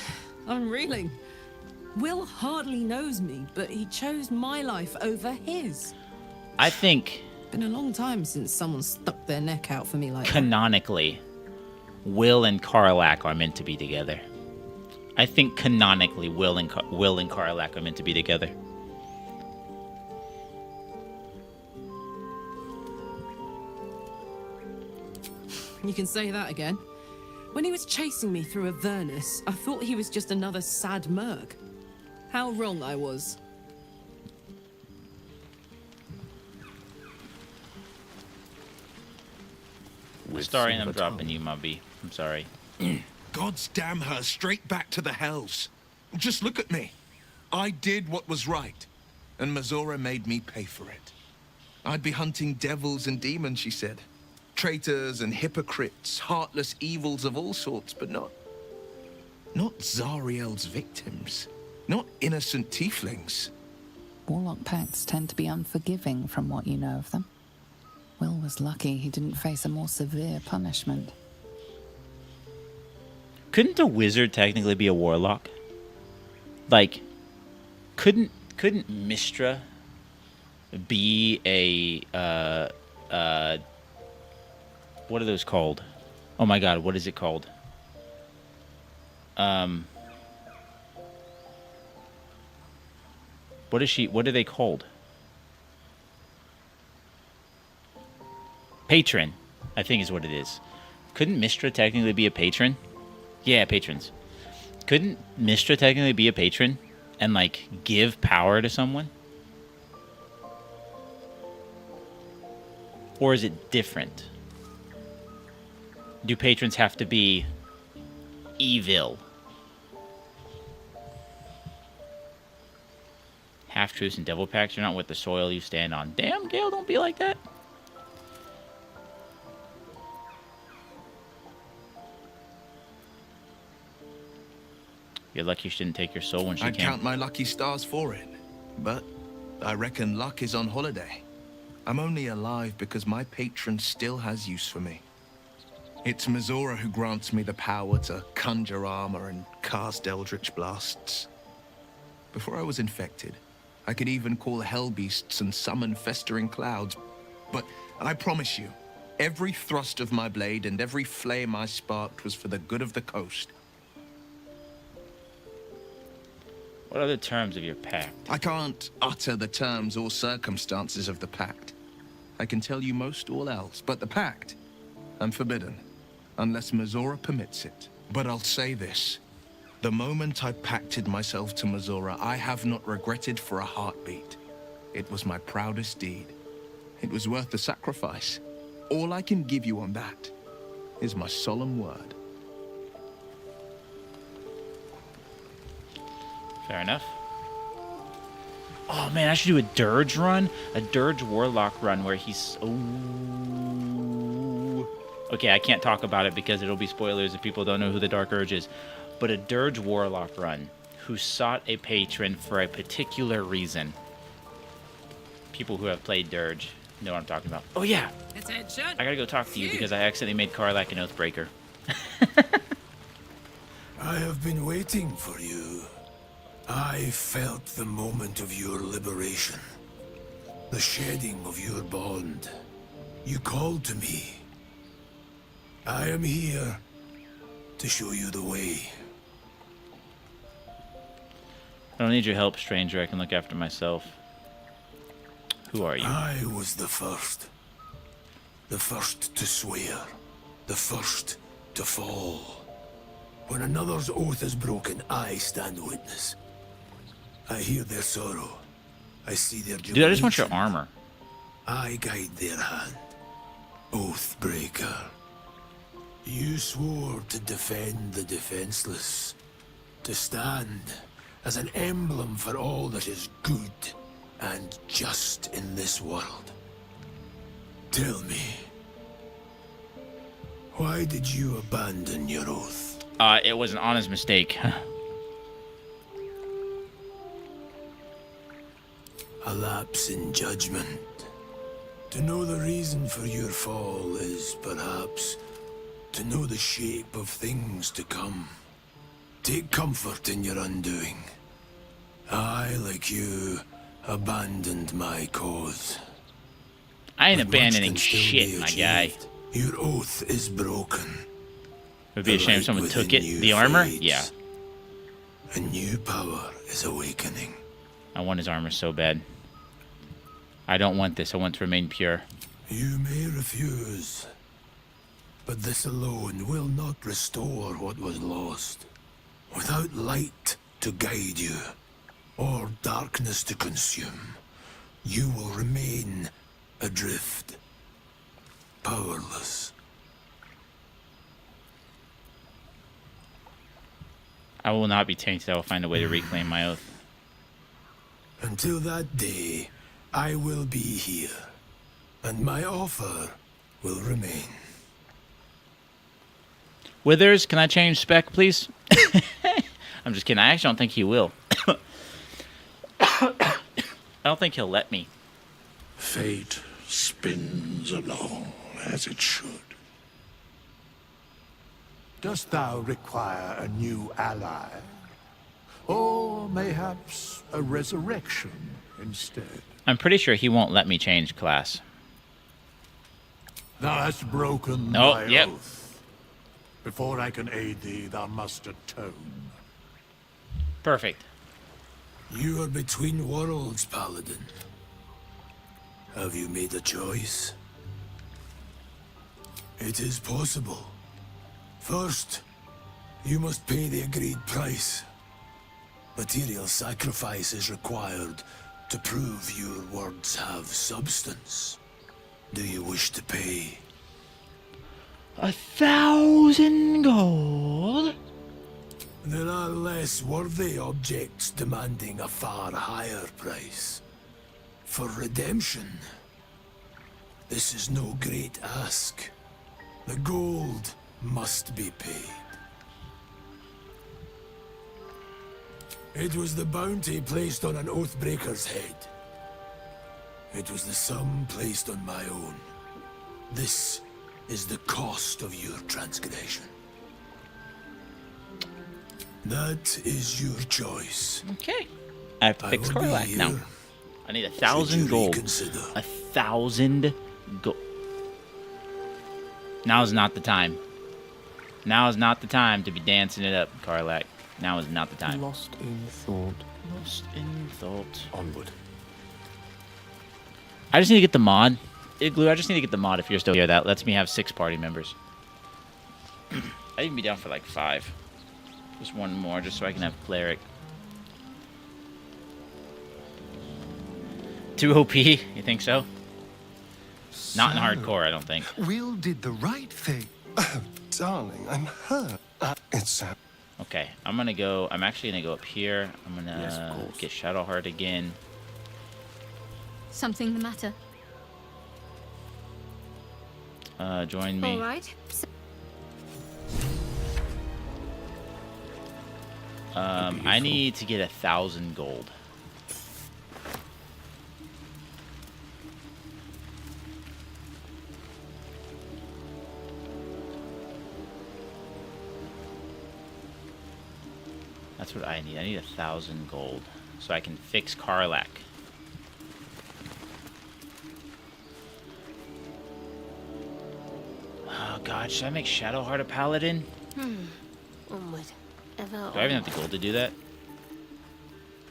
I'm reeling. Will hardly knows me, but he chose my life over his. I think... Been a long time since someone stuck their neck out for me like canonically, Will and Karlak are meant to be together. I think canonically, Will and Karlak are meant to be together. You can say that again. When he was chasing me through Avernus, I thought he was just another sad merc. How wrong I was. Sorry, I'm dropping you, Mubby. I'm sorry. God's damn her straight back to the hells. Just look at me. I did what was right, and Mazora made me pay for it. I'd be hunting devils and demons, she said. Traitors and hypocrites, heartless evils of all sorts, but not Zariel's victims. Not innocent tieflings. Warlock pacts tend to be unforgiving from what you know of them. Will was lucky he didn't face a more severe punishment. Couldn't a wizard technically be a warlock? Like, couldn't Mistra be a what are those called? Oh my god, what is it called? What are they called? Patron, I think is what it is. Couldn't Mistra technically be a patron? Yeah, patrons. Couldn't Mistra technically be a patron and, like, give power to someone? Or is it different? Do patrons have to be evil? Half-truths and devil pacts are not what the soil you stand on. Damn, Gale, don't be like that. You're lucky she didn't take your soul when she I'd came. count my lucky stars for it, but I reckon luck is on holiday. I'm only alive because my patron still has use for me. It's Mazora who grants me the power to conjure armor and cast eldritch blasts. Before I was infected, I could even call hell beasts and summon festering clouds. But I promise you, every thrust of my blade and every flame I sparked was for the good of the coast. What are the terms of your pact? I can't utter the terms or circumstances of the pact. I can tell you most all else, but the pact, I'm forbidden, unless Mazora permits it. But I'll say this. The moment I pacted myself to Mazora, I have not regretted for a heartbeat. It was my proudest deed. It was worth the sacrifice. All I can give you on that is my solemn word. Fair enough. Oh man, I should do a dirge run, a dirge warlock run where he's. Ooh. Okay, I can't talk about it because it'll be spoilers if people don't know who the Dark Urge is. But a dirge warlock run who sought a patron for a particular reason. People who have played dirge know what I'm talking about. Oh yeah, Attention. I gotta go talk to you because I accidentally made Karlak an Oathbreaker. I have been waiting for you. I felt the moment of your liberation. The shedding of your bond. You called to me. I am here to show you the way. I don't need your help, stranger. I can look after myself. Who are you? I was the first. The first to swear. The first to fall. When another's oath is broken, I stand witness. I hear their sorrow. I see their jubilation. Dude, I just want your armor. I guide their hand. Oathbreaker. You swore to defend the defenseless. To stand as an emblem for all that is good and just in this world. Tell me, why did you abandon your oath? It was an honest mistake. A lapse in judgment. To know the reason for your fall is perhaps to know the shape of things to come. Take comfort in your undoing. I, like you, abandoned my cause. I ain't But much abandoning can still shit, be my guy. achieved. Your oath is broken. It would be a The shame if light someone took it. within you The armor? fades. Yeah. A new power is awakening. I want his armor so bad. I don't want this. I want to remain pure. You may refuse, but this alone will not restore what was lost. Without light to guide you, or darkness to consume, you will remain adrift, powerless. I will not be tainted. I will find a way to reclaim my oath. Until that day, I will be here, and my offer will remain. Withers, can I change spec, please? I'm just kidding. I actually don't think he will. I don't think he'll let me. Fate spins along as it should. Dost thou require a new ally? Or mayhaps a resurrection instead? I'm pretty sure he won't let me change class. Thou hast broken Oh, thy yep. oath. Before I can aid thee, thou must atone. Perfect. You are between worlds, Paladin. Have you made a choice? It is possible. First, you must pay the agreed price. Material sacrifice is required to prove your words have substance. Do you wish to pay? 1,000 gold? There are less worthy objects demanding a far higher price. For redemption, this is no great ask. The gold must be paid. It was the bounty placed on an Oathbreaker's head. It was the sum placed on my own. This is the cost of your transgression. That is your choice. Okay. I have to fix will be Korlak now. here. I need Should 1,000 you gold. reconsider? 1,000 gold. Now is not the time. Now is not the time to be dancing it up, Karlak. Now is not the time. Lost in thought. Lost in thought. Onward. I just need to get the mod. Igloo, I just need to get the mod if you're still here. That lets me have 6 party members. I'd even be down for like 5. Just one more, just so I can have cleric. 2 OP? You think so? Not in hardcore, I don't think. Will did the right thing. Oh, darling, I'm hurt. It's Okay, I'm gonna go. I'm actually gonna go up here. I'm gonna Yes, of course. get Shadowheart again. Something the matter? Join me. All right. I need to get 1,000 gold. That's what I need. I need 1,000 gold so I can fix Karlak. Oh god, should I make Shadowheart a paladin? Onward. Ever Do I even have the gold to do that?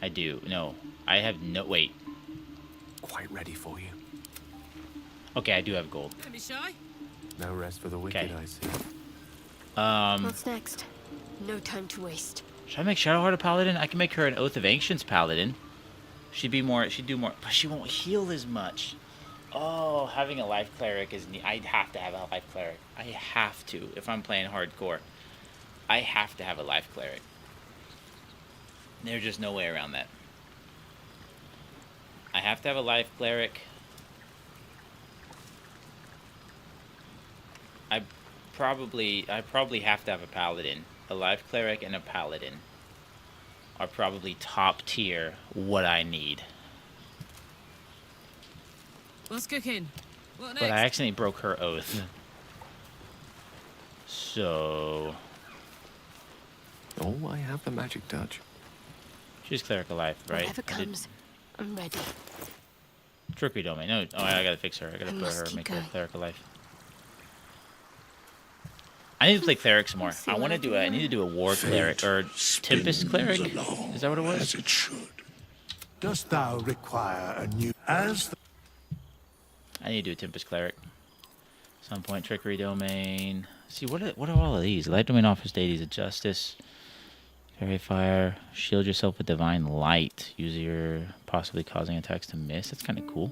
I do. No. I have no... Wait. Quite ready for you. Okay, I do have gold. Don't be shy. No rest for the wicked, I see. What's next? No time to waste. Should I make Shadowheart a paladin? I can make her an Oath of Ancients paladin. She'd do more, but she won't heal as much. Oh, having a life cleric is neat. I'd have to have a life cleric. I have to if I'm playing hardcore. I have to have a life cleric. There's just no way around that. I have to have a life cleric. I probably have to have a paladin. A life cleric and a paladin are probably top tier what I need. What's cooking? What next? But I accidentally broke her oath. So... Oh, I have the magic touch. She's cleric of life, right? Whatever comes, I'm ready. Trickery domain. No, oh, I gotta fix her. I gotta put must her, keep make her going. cleric of life. I need to play cleric some more. I want to do I need to do a war cleric or Tempest cleric. Is that what it was? As it should. Dost thou require a new... As the... I need to do a Tempest cleric. Some point trickery domain. See what are all of these? Light domain office deities of justice. Fairy fire. Shield yourself with divine light. Use your possibly causing attacks to miss. That's kind of cool.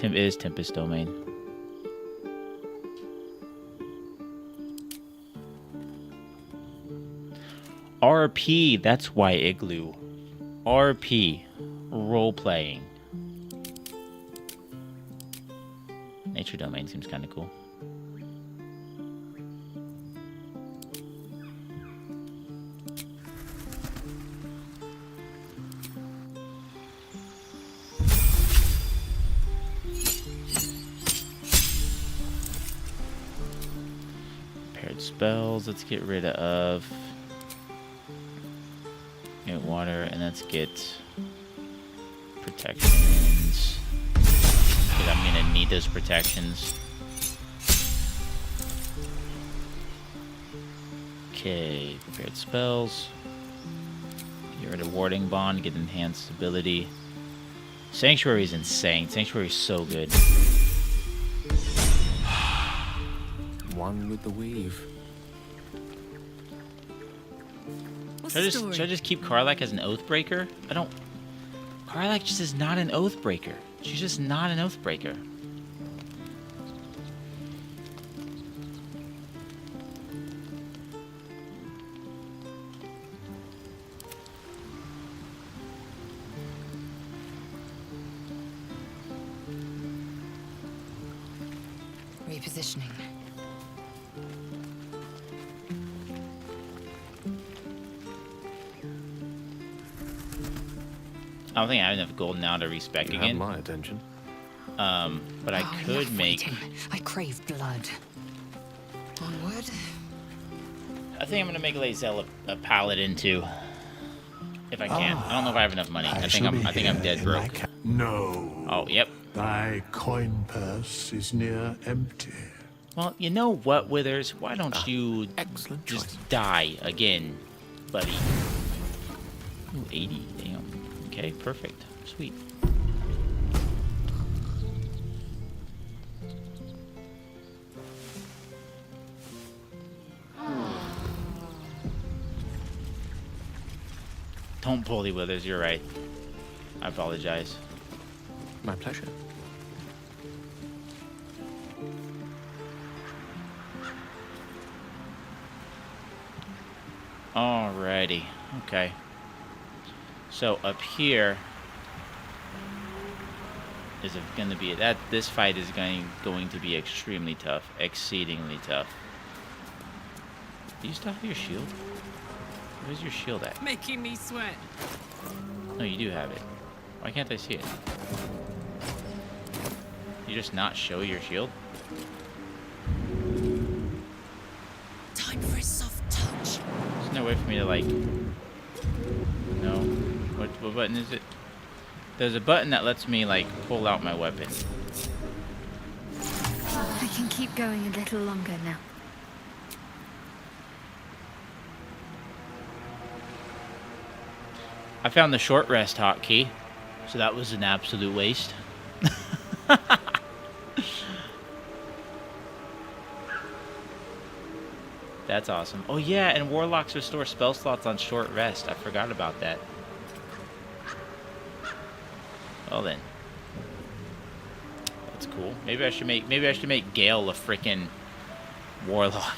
It is Tempest domain. RP, that's why Igloo. RP, role-playing. Nature domain seems kind of cool. Paired spells, let's get rid of... Get water, and let's get protections. Because I'm gonna need those protections. Okay, prepared spells. Get rid of warding bond, get enhanced ability. Sanctuary is insane. Sanctuary is so good. One with the weave. Should I just keep Karlak as an Oathbreaker? I don't... Karlak just is not an Oathbreaker. She's just not an Oathbreaker. Repositioning. I don't think I have enough gold now to respec You again. have my attention. But I could enough make... waiting. I crave blood. Onward. I think I'm gonna make Lae'zel a paladin too, if I can. I don't know if I have enough money. I think I'm dead broke. No. Oh, yep. Thy coin purse is near empty. Well, you know what, Withers? Why don't you excellent just die again, buddy? Ooh, 80. Damn. Okay, perfect. Sweet. Don't pull the Withers, you're right. I apologize. My pleasure. Alrighty. Okay. So up here is going to be this fight is going to be extremely tough, exceedingly tough. Do you still have your shield? Where's your shield at? Making me sweat. No, you do have it. Why can't I see it? You just not show your shield? Time a way for me to, like... No. What button is it? There's a button that lets me, like, pull out my weapon. I can keep going a little longer now. I found the short rest hotkey, so that was an absolute waste. That's awesome. Oh yeah, and warlocks restore spell slots on short rest. I forgot about that. Well then, that's cool. Maybe I should make Gale a freaking warlock.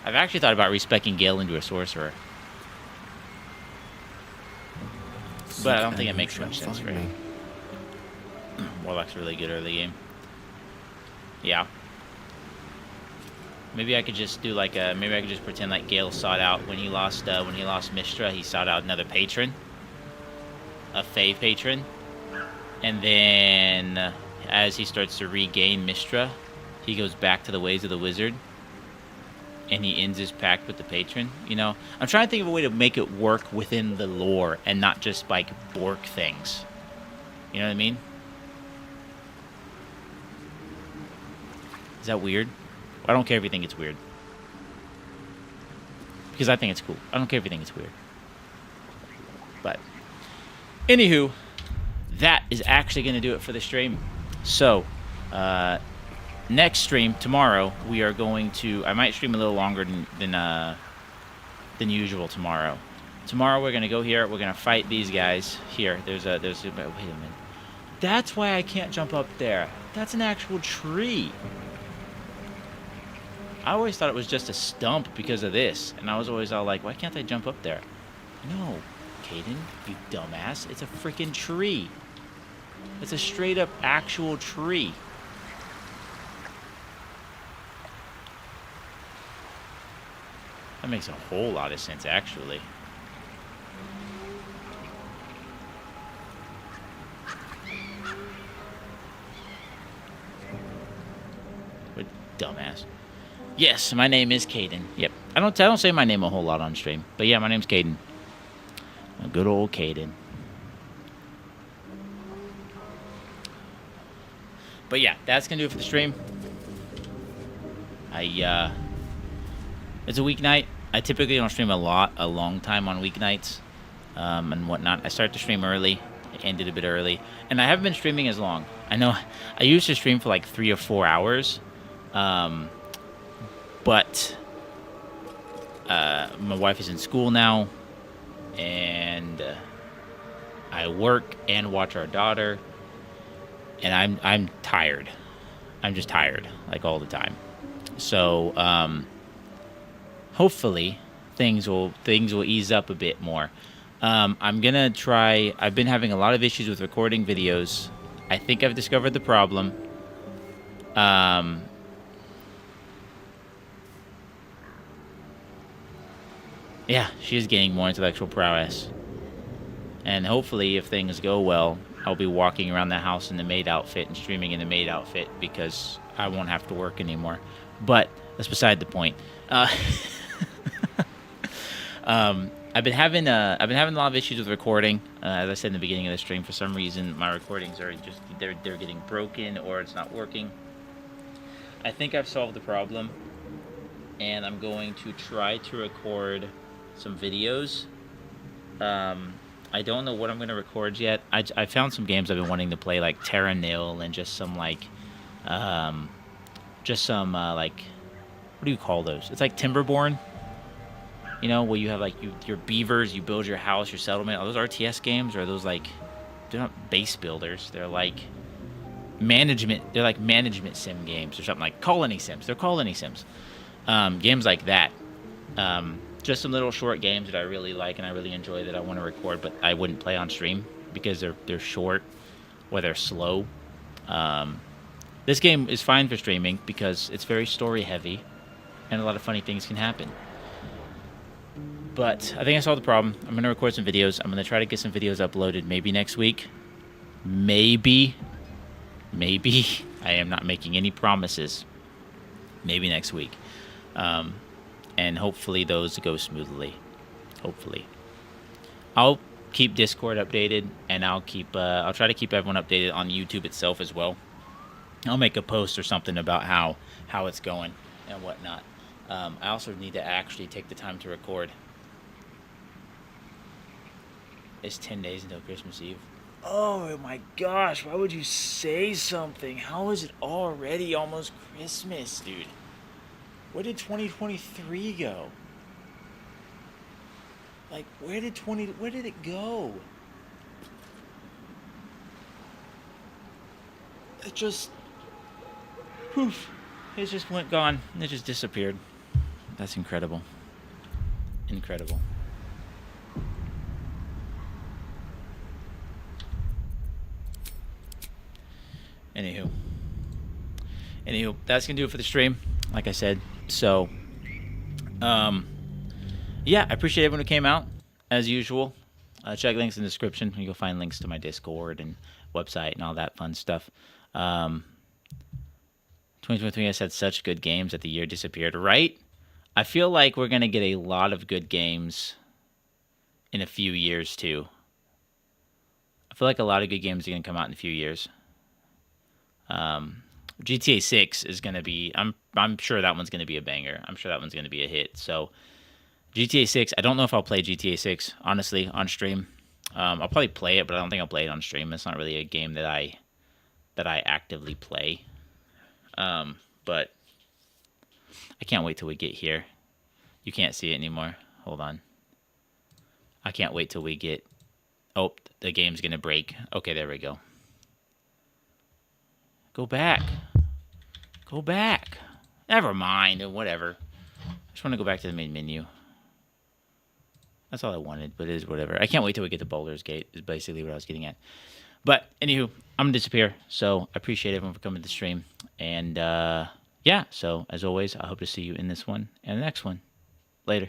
I've actually thought about respeccing Gale into a sorcerer, but I don't think it makes much sense for him. Warlock's really good early game. Yeah. Maybe I could just do like a. Maybe I could just pretend like Gale sought out when he lost Mystra. He sought out another patron, a Fae patron, and then as he starts to regain Mystra, he goes back to the ways of the wizard, and he ends his pact with the patron. You know, I'm trying to think of a way to make it work within the lore and not just like Bork things. You know what I mean? Is that weird? I don't care if you think it's weird. Because I think it's cool. I don't care if you think it's weird. But, anywho, that is actually going to do it for the stream. So, next stream, tomorrow, we are going to... I might stream a little longer than usual tomorrow. Tomorrow, we're going to go here. We're going to fight these guys. Here, there's a... Wait a minute. That's why I can't jump up there. That's an actual tree. I always thought it was just a stump because of this. And I was always all like, why can't I jump up there? No, Caden, you dumbass. It's a freaking tree. It's a straight up actual tree. That makes a whole lot of sense, actually. What dumbass. Yes, my name is Caden. Yep. I don't say my name a whole lot on stream. But yeah, my name's Caden. A good old Caden. But yeah, that's gonna do it for the stream. It's a weeknight. I typically don't stream a long time on weeknights, and whatnot. I start to stream early, ended a bit early, and I haven't been streaming as long. I know I used to stream for like 3 or 4 hours. But my wife is in school now, and I work and watch our daughter, and I'm tired. I'm just tired, like all the time. So hopefully things will ease up a bit more. I'm gonna try. I've been having a lot of issues with recording videos. I think I've discovered the problem. Yeah, she is gaining more intellectual prowess. And hopefully, if things go well, I'll be walking around the house in the maid outfit and streaming in the maid outfit because I won't have to work anymore. But that's beside the point. I've been having a lot of issues with recording. As I said in the beginning of the stream, for some reason my recordings are just they're getting broken or it's not working. I think I've solved the problem, and I'm going to try to record some videos. I don't know what I'm going to record yet. I found some games I've been wanting to play, like Terra Nil, and just some like what do you call those? It's like Timberborn. You know, where you have like your beavers, you build your house, your settlement. Are those RTS games, or are those like, they're not base builders? They're like management. They're like management sim games or something, like colony sims. They're colony sims. Games like that. Just some little short games that I really like and I really enjoy that I want to record, but I wouldn't play on stream because they're short or they're slow. This game is fine for streaming because it's very story heavy and a lot of funny things can happen. But I think I solved the problem. I'm going to record some videos. I'm going to try to get some videos uploaded maybe next week. Maybe. I am not making any promises. Maybe next week. And hopefully those go smoothly. hopefully. I'll keep Discord updated, and I'll try to keep everyone updated on YouTube itself as well. I'll make a post or something about how it's going and whatnot. I also need to actually take the time to record. It's 10 days until Christmas Eve. Oh my gosh, why would you say something? How is it already almost Christmas, dude? Where did 2023 go? Like, where did it go? It just, poof, it just went gone. It just disappeared. That's incredible. Incredible. Anywho, that's gonna do it for the stream, like I said. So, yeah, I appreciate everyone who came out, as usual. Check links in the description. You'll find links to my Discord and website and all that fun stuff. 2023 has had such good games that the year disappeared, right? I feel like we're gonna get a lot of good games in a few years too. I feel like a lot of good games are gonna come out in a few years. GTA 6 is going to be, I'm sure that one's going to be a banger. I'm sure that one's going to be a hit. So GTA 6, I don't know if I'll play GTA 6, honestly, on stream. I'll probably play it, but I don't think I'll play it on stream. It's not really a game that I actively play. But I can't wait till we get here. You can't see it anymore. Hold on. I can't wait till we get, oh, the game's going to break. Okay, there we go. Go back. Go back. Never mind. Whatever. I just want to go back to the main menu. That's all I wanted, but it is whatever. I can't wait till we get to Baldur's Gate is basically what I was getting at. But, anywho, I'm going to disappear. So, I appreciate everyone for coming to the stream. And, yeah. So, as always, I hope to see you in this one and the next one. Later.